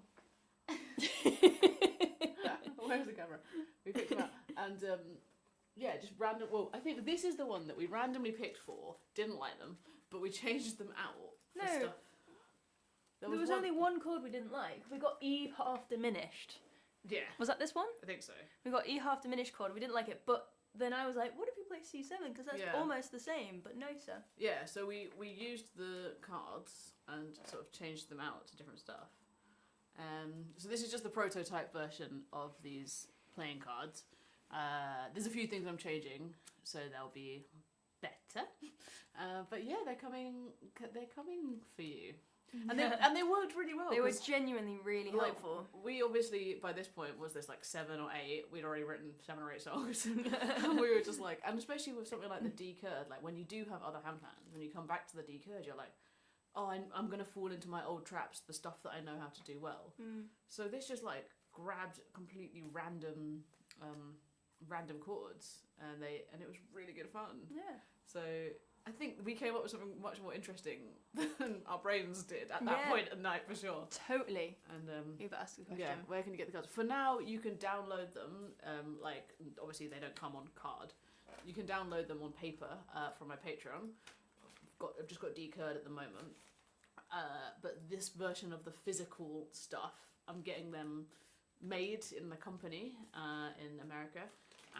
Where's the camera? We picked them out, and yeah, just random. Well, I think this is the one that we randomly picked for. Didn't like them, but we changed them out for No. stuff. There was only one chord we didn't like. We got E half diminished. Yeah, Was that this one? I think so. We got E half diminished chord. We didn't like it, but then I was like, what if we play C7? Because that's Yeah. almost the same, but nicer. Yeah, so we used the cards and sort of changed them out to different stuff. So this is just the prototype version of these playing cards. There's a few things I'm changing, so they'll be better. But yeah, they're coming for you. And they worked really well. They were 'cause, genuinely really like, helpful. we obviously, by this point, was this like 7 or 8. We'd already written 7 or 8 songs. And we were just like, and especially with something like the D-Curd, like when you do have other handpans, when you come back to the D-Curd, you're like, oh, I'm going to fall into my old traps, the stuff that I know how to do well. So this just like grabbed completely random chords, and it was really good fun. Yeah. So I think we came up with something much more interesting than our brains did at that point at night for sure. Totally. And You've asked the question. yeah, where can you get the cards? For now, you can download them. Like obviously they don't come on card. You can download them on paper from my Patreon. I've just got D-Curd at the moment. But this version of the physical stuff, I'm getting them made in the company in America.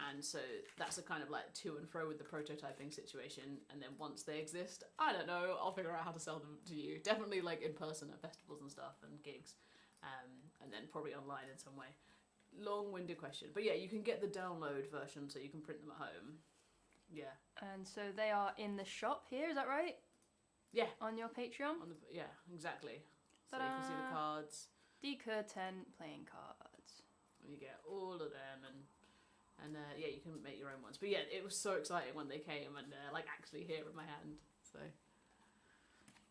And so that's a kind of like to and fro with the prototyping situation. And then once they exist, I don't know, I'll figure out how to sell them to you. Definitely like in person at festivals and stuff and gigs. And then probably online in some way. Long-winded question. But yeah, you can get the download version so you can print them at home. Yeah. And so they are in the shop here, is that right? Yeah. On your Patreon? Yeah, exactly. So you Ta-da. can see the cards. D-Curd 10 playing cards. You get all of them and yeah, you can make your own ones. But yeah, it was so exciting when they came and like actually here in my hand. So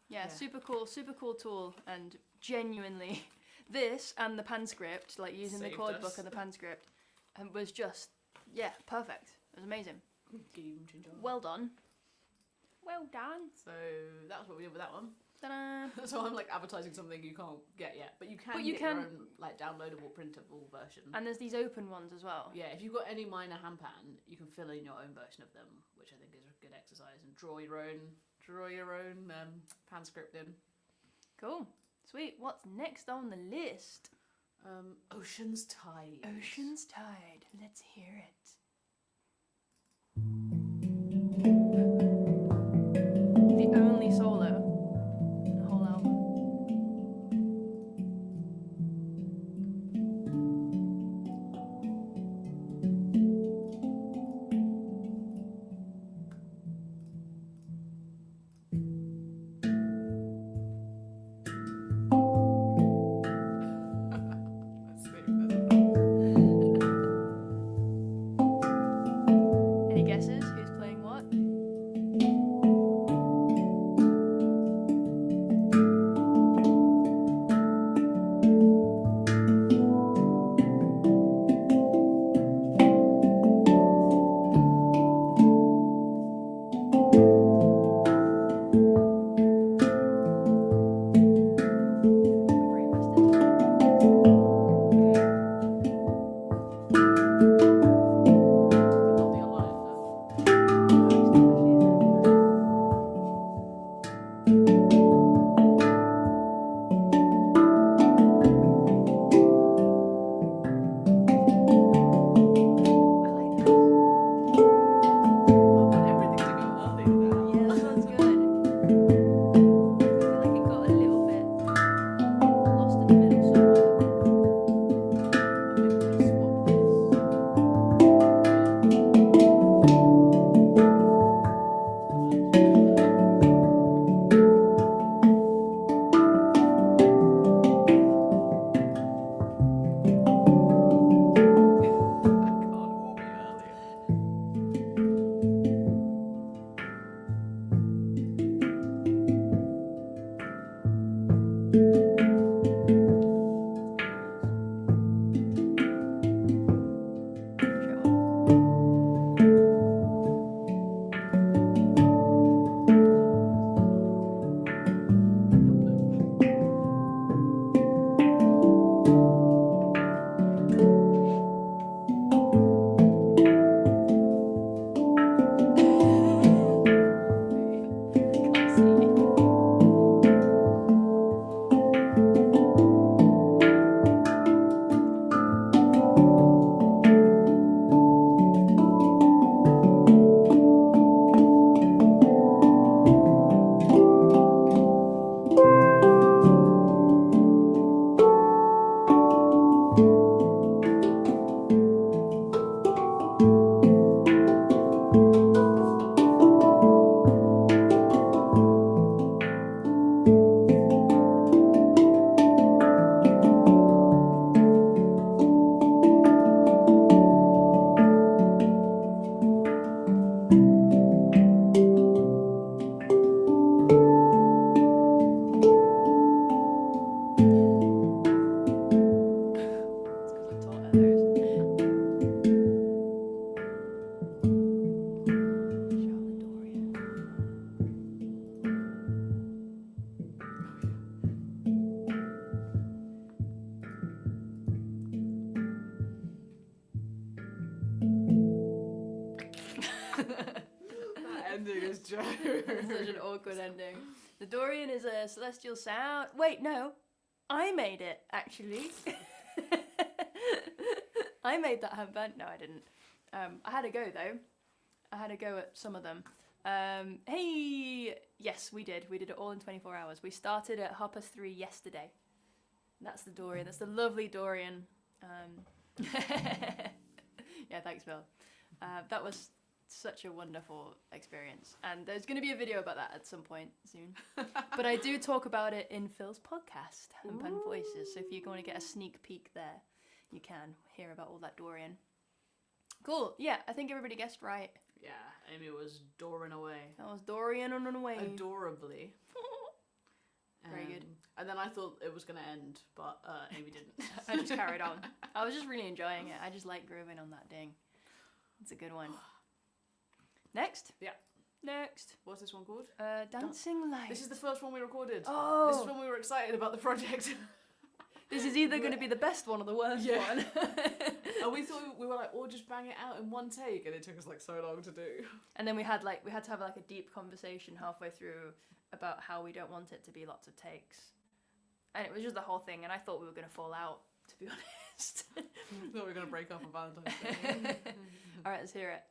Yeah, super cool tool, and genuinely this and the pan script, like using the Saved chord us. book and the pan script, was just, perfect. It was amazing. Well done. Well done. So that's what we did with that one. Ta-da. So I'm like advertising something you can't get yet, but you can But you get can- your own like downloadable, printable version. And there's these open ones as well. Yeah, if you've got any minor handpan, you can fill in your own version of them, which I think is a good exercise, and draw your own pan script in. Cool. Sweet. What's next on the list? Ocean's Tide. Ocean's Tide. Let's hear it. The only solo in the whole album. Let's see if there's Any guesses? Who's playing what? is Joe. Such an awkward ending. The Dorian is a celestial sound. Wait, no. I made it, actually. I made that handband. No, I didn't. I had a go, though. I had a go at some of them. Hey! Yes, we did. We did it all in 24 hours. We started at 3:30 yesterday. That's the Dorian. That's the lovely Dorian. Yeah, thanks, Phil. That was such a wonderful experience. And there's going to be a video about that at some point soon. But I do talk about it in Phil's podcast, Handpan Voices. So if you want to get a sneak peek there, you can hear about all that Dorian. Cool. Yeah, I think everybody guessed right. Yeah, Amy was Doring away. That was Dorian on away. Adorably. Very good. And then I thought it was going to end, but Amy didn't. I just carried on. I was just really enjoying it. I just like grooving on that ding. It's a good one. Next? Yeah. Next. What's this one called? Dancing Lights. This is the first one we recorded. Oh! This is when we were excited about the project. This is either going to be the best one or the worst one. And we thought we were like, oh, just bang it out in one take, and it took us like so long to do. And then we had to have like a deep conversation halfway through about how we don't want it to be lots of takes. And it was just the whole thing, and I thought we were going to fall out, to be honest. I thought we were going to break up on Valentine's Day. Alright, let's hear it.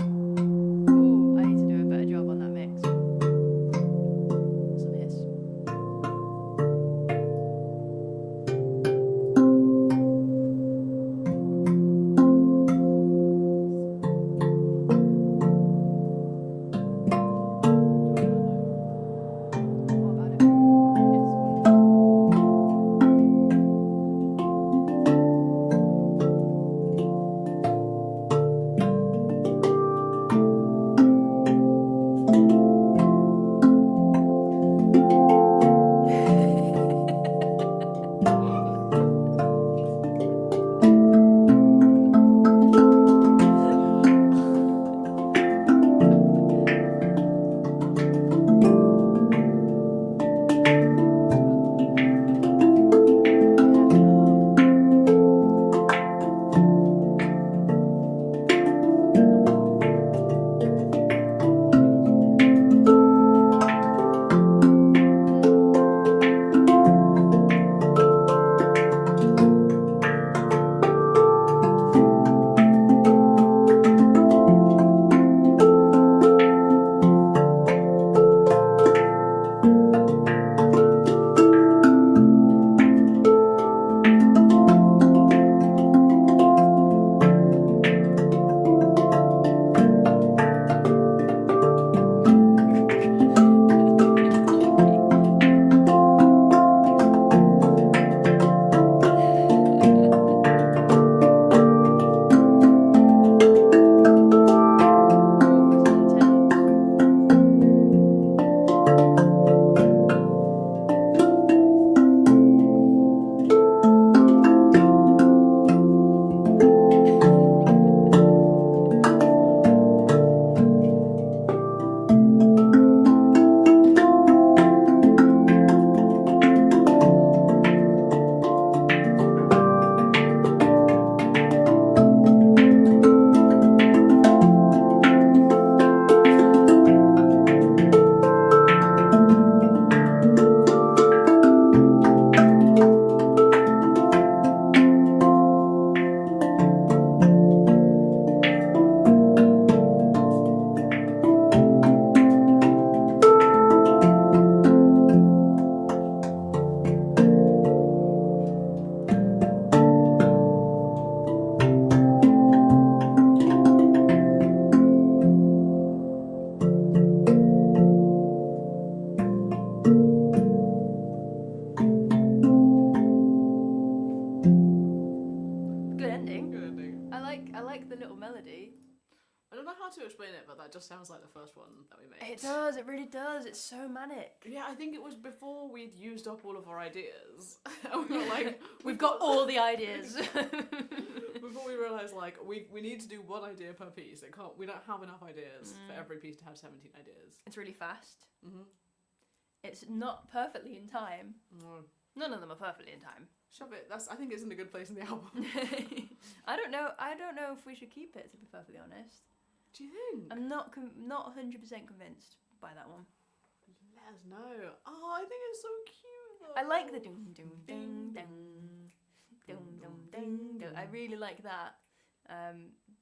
Ooh, I need to do a better job on that mix. Some hiss. What about it? to explain it, but that just sounds like the first one that we made. It does, it really does. It's so manic. Yeah, I think it was before we'd used up all of our ideas. And we were like, we've got all the ideas. Before we realised, like, we need to do one idea per piece. We don't have enough ideas for every piece to have 17 ideas. It's really fast. Mm-hmm. It's not perfectly in time. No. None of them are perfectly in time. Shove it. I think it's in a good place in the album. I don't know if we should keep it, to be perfectly honest. Do you think? I'm not 100% convinced by that one. Let us know. Oh, I think it's so cute though. I like the dum dum dum dum dum dum dum. I really like that.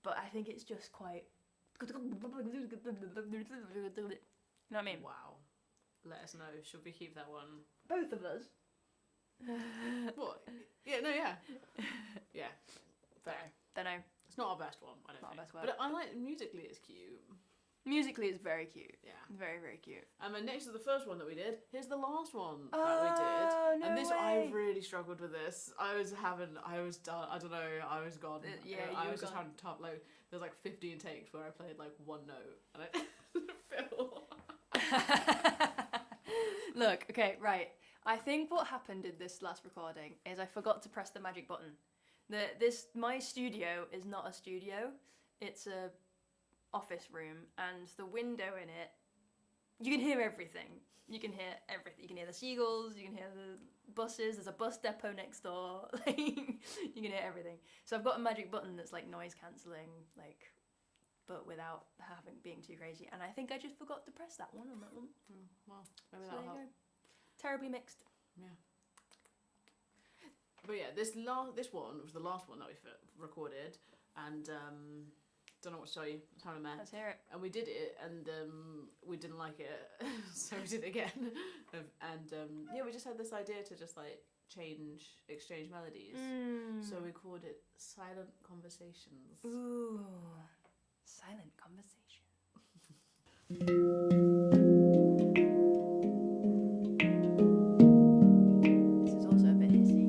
But I think it's just quite. You know what I mean? Wow. Let us know. Should we keep that one? Both of us. What? Yeah, no, yeah. Yeah. Fair. Don't know. It's not our best one, I don't Not our think. best one. But I like musically it's cute. Musically, it's very cute. Yeah. Very, very cute. And then next to the first one that we did, here's the last one that Oh, we did. no And this, way. I really struggled with this. I was done, I don't know, I was gone. Yeah, I you was were just gone. having top, like, there's like 15 takes where I played like one note and I fill. Look, okay, right. I think what happened in this last recording is I forgot to press the magic button. My studio is not a studio. It's a office room, and the window in it, you can hear everything. You can hear everything. You can hear the seagulls, you can hear the buses, there's a bus depot next door. Like, you can hear everything. So I've got a magic button that's like noise cancelling, like, but without being too crazy. And I think I just forgot to press that one on that one. Well, maybe So that'll there you help. go. Terribly mixed. Yeah. But yeah, this one was the last one that we recorded, and don't know what to tell you. It's kind of mad. Let's hear it. And we did it, and we didn't like it, so we did it again. And yeah, we just had this idea to just like exchange melodies. So we called it Silent Conversations. Ooh, silent conversation. This is also a bit hissy.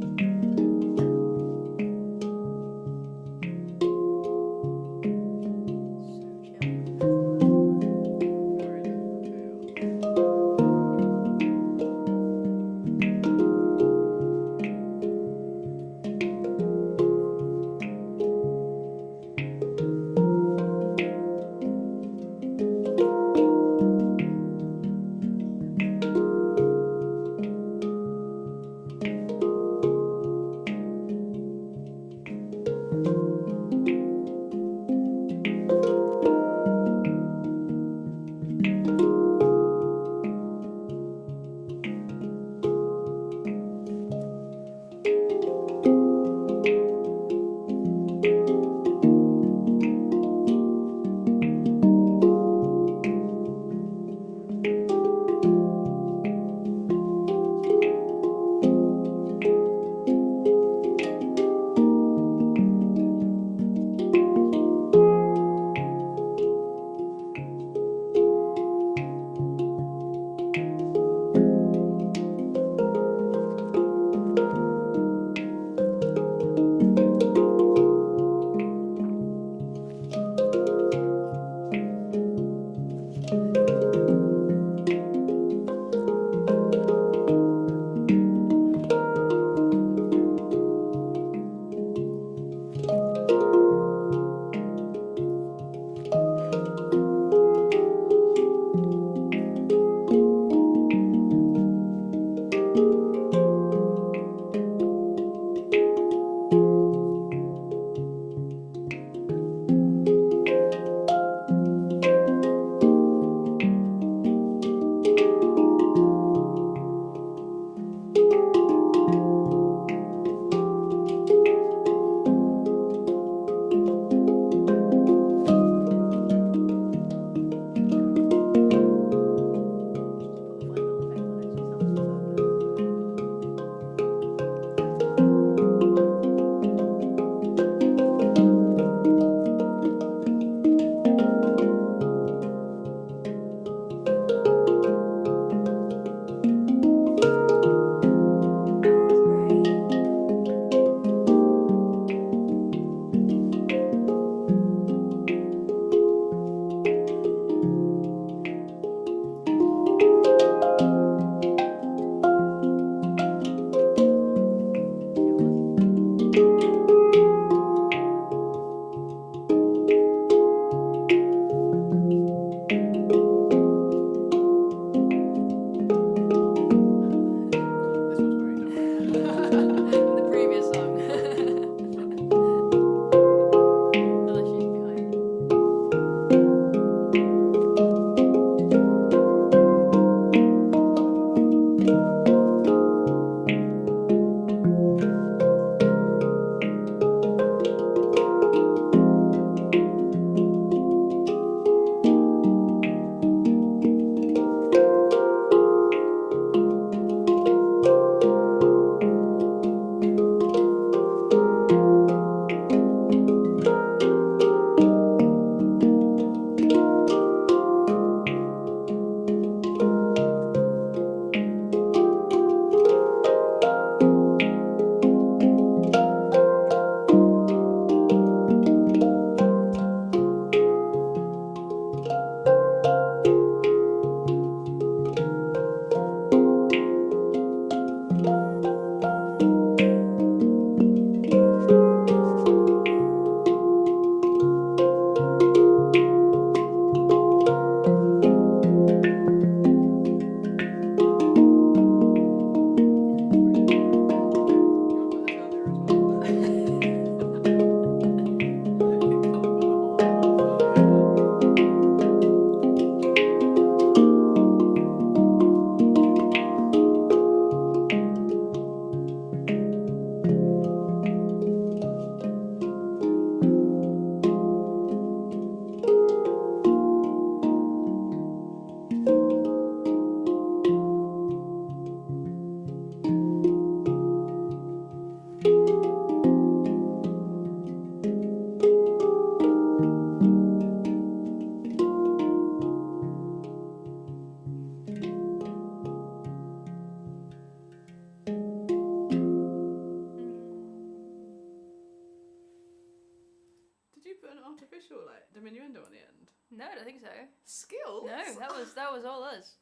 artificial like diminuendo on the end? No, I don't think so. Skills? No, that was all us.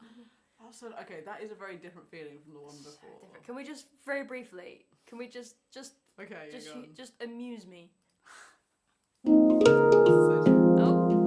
Also, okay, that is a very different feeling from the one So before. different. Can we just very briefly? Can we just Okay, just go on. just amuse me? So- Oh.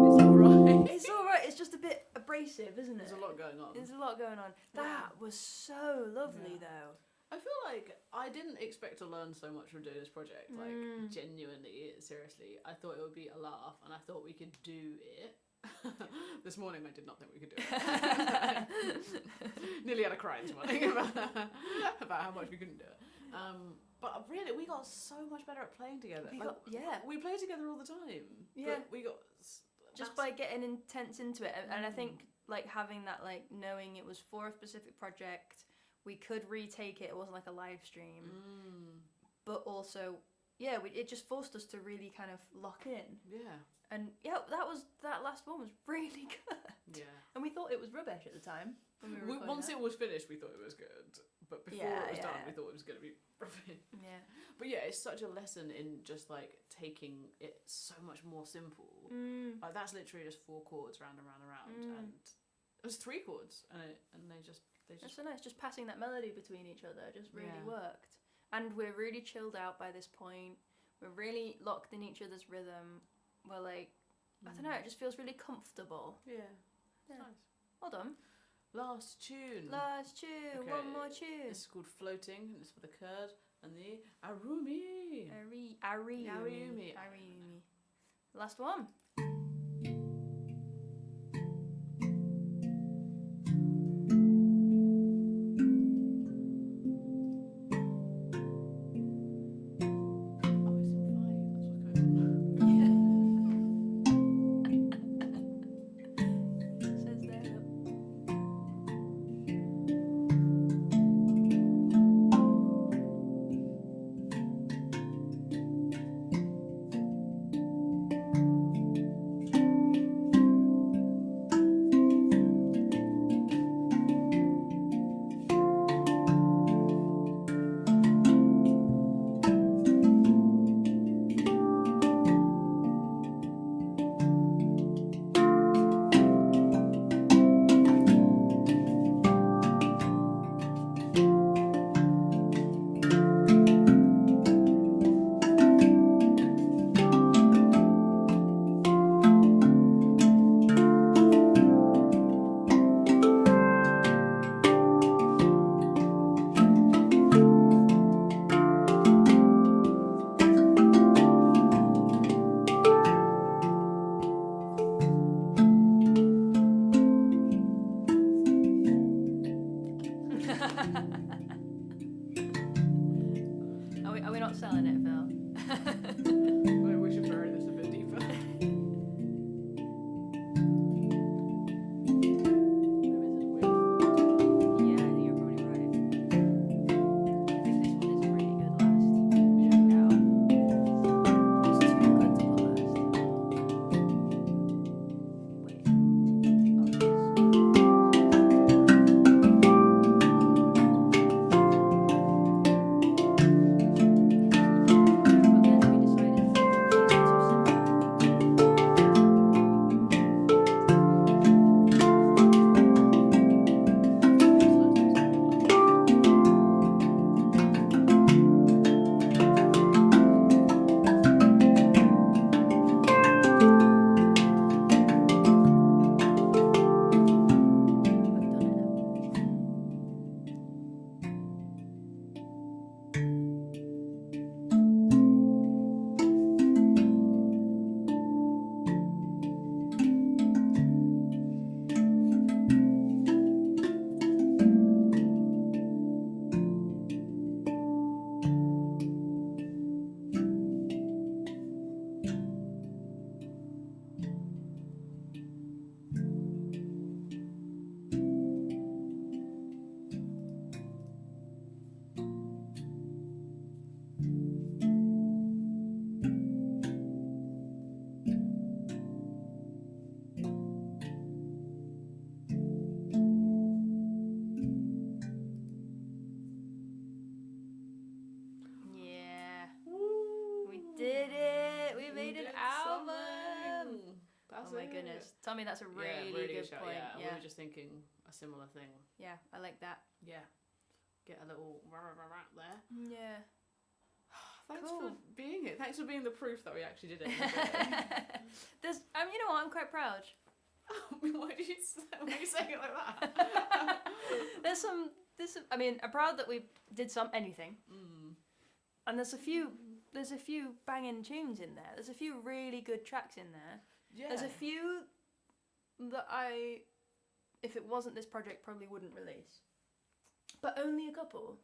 It's alright. It's alright, it's just a bit abrasive, isn't it? There's a lot going on. There's a lot going on. That was so lovely though. I feel like I didn't expect to learn so much from doing this project. Like, genuinely, seriously. I thought it would be a laugh and I thought we could do it. This morning I did not think we could do it. Nearly had a cry this morning about how much we couldn't do it. But really, we got so much better at playing together. We play together all the time. Yeah. But we got... Just by getting intense into it. And I think, like, having that, like, knowing it was for a specific project, we could retake it. It wasn't like a live stream. But also, yeah, it just forced us to really kind of lock in. Yeah. And yeah, that last one was really good. Yeah. And we thought it was rubbish at the time. Once it was finished, we thought it was good. But before it was done, we thought it was going to be rubbish. Yeah. But yeah, it's such a lesson in just like taking it so much more simple. Like that's literally just 4 chords round and round and round, and it was 3 chords, and they just. It's so nice, just passing that melody between each other just really worked. And we're really chilled out by this point. We're really locked in each other's rhythm. We're like, I don't know, it just feels really comfortable. Yeah. Nice. Well done. Last tune. Okay. One more tune. This is called Floating, and it's for the curd and the arumi. Ariumi. Last one. That's Oh my it. goodness. Tommy, that's a really good shout, point. Yeah, Yeah. we were just thinking a similar thing. Yeah, I like that. Yeah. Get a little there. Yeah. Thanks Cool. for being here. Thanks for being the proof that we actually did it. There's, you know what? I'm quite proud. Why are you saying it like that? There's some. I mean, I'm proud that we did anything. And there's a few banging tunes in there. There's a few really good tracks in there. Yeah. There's a few that I, if it wasn't this project, probably wouldn't release. But only a couple.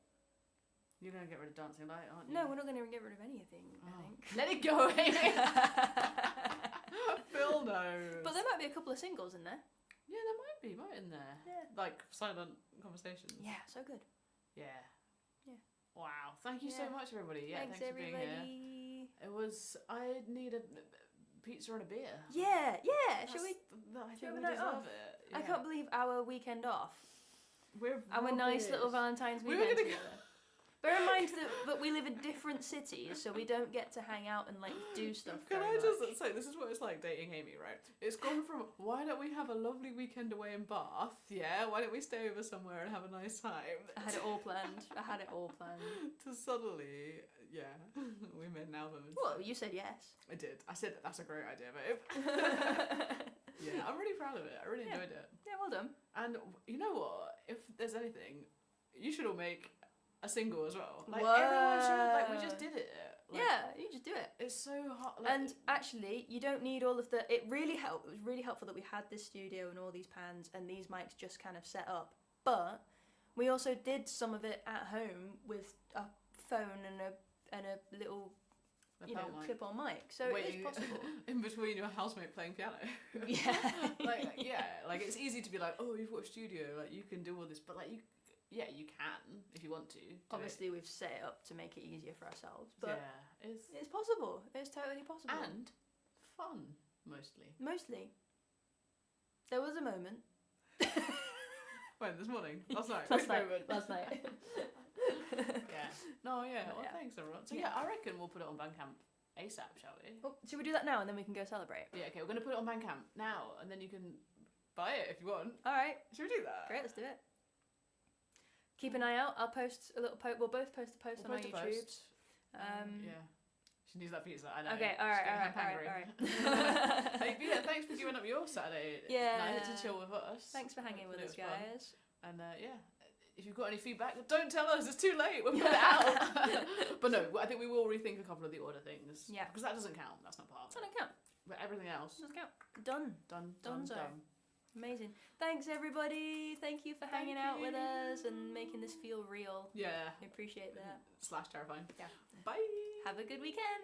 You're going to get rid of Dancing Light, aren't you? No, we're not going to get rid of anything, I think. Let it go, Amy! Phil knows. But there might be a couple of singles in there. Yeah, there might be, in there. Yeah. Like silent conversations. Yeah, so good. Yeah. Yeah. Wow. Thank you so much, everybody. Yeah, thanks everybody. for being here. It was. I need a pizza and a beer. Yeah. Shall we? I Shall think we we night deserve off? it. I Yeah. can't believe our weekend off. We're Our nice little rubbish. Valentine's We were weekend gonna go- together. Bear in mind that we live in different cities, so we don't get to hang out and like do stuff. Can very I just much. say, this is what it's like dating Amy, right? It's gone from, why don't we have a lovely weekend away in Bath, yeah? Why don't we stay over somewhere and have a nice time? I had it all planned. To suddenly, yeah, we made an album. Well, you said yes. I did. I said that's a great idea, babe. Yeah, I'm really proud of it. I really enjoyed it. Yeah, well done. And you know what? If there's anything, you should all make a single as well. Like Whoa. everyone should. Like we just did it. Like, Yeah, you just do it. It's so hot. Like, And actually, you don't need all of the. It really helped. It was really helpful that we had this studio and all these pans and these mics just kind of set up. But we also did some of it at home with a phone and a little, lapel mic. clip-on mic. So it is possible. In between your housemate playing piano. Yeah. like it's easy to be like, oh, you've got a studio, like you can do all this, but like you can if you want to. Obviously, we've set it up to make it easier for ourselves, but yeah, it's possible. It's totally possible. and fun mostly. Mostly. There was a moment. When this morning, last night, Last Which moment? night. Yeah. No, yeah. But Well, yeah. thanks everyone. So Yeah. I reckon we'll put it on Bandcamp ASAP, shall we? Well, should we do that now and then we can go celebrate? Yeah. Okay, we're gonna put it on Bandcamp now, and then you can buy it if you want. All right. Should we do that? Great, let's do it. Keep an eye out. I'll post a little post. We'll both post a post We'll on our post a YouTube. post. Yeah. She needs that pizza. I know. Okay, She's getting alright. hangry. Hey, but yeah, thanks for giving up your Saturday night to chill with us. Thanks for hanging with It us, was fun. guys. And yeah, if you've got any feedback, don't tell us. It's too late. We'll put it out. But no, I think we will rethink a couple of the order things. Yeah. Because that doesn't count. That's not part of Doesn't it. count. But everything else, Doesn't count. Done. done. Donezo. Amazing. Thanks, everybody. Thank you for hanging out with us and making this feel real. Yeah. I appreciate that. / terrifying. Yeah. Bye. Have a good weekend.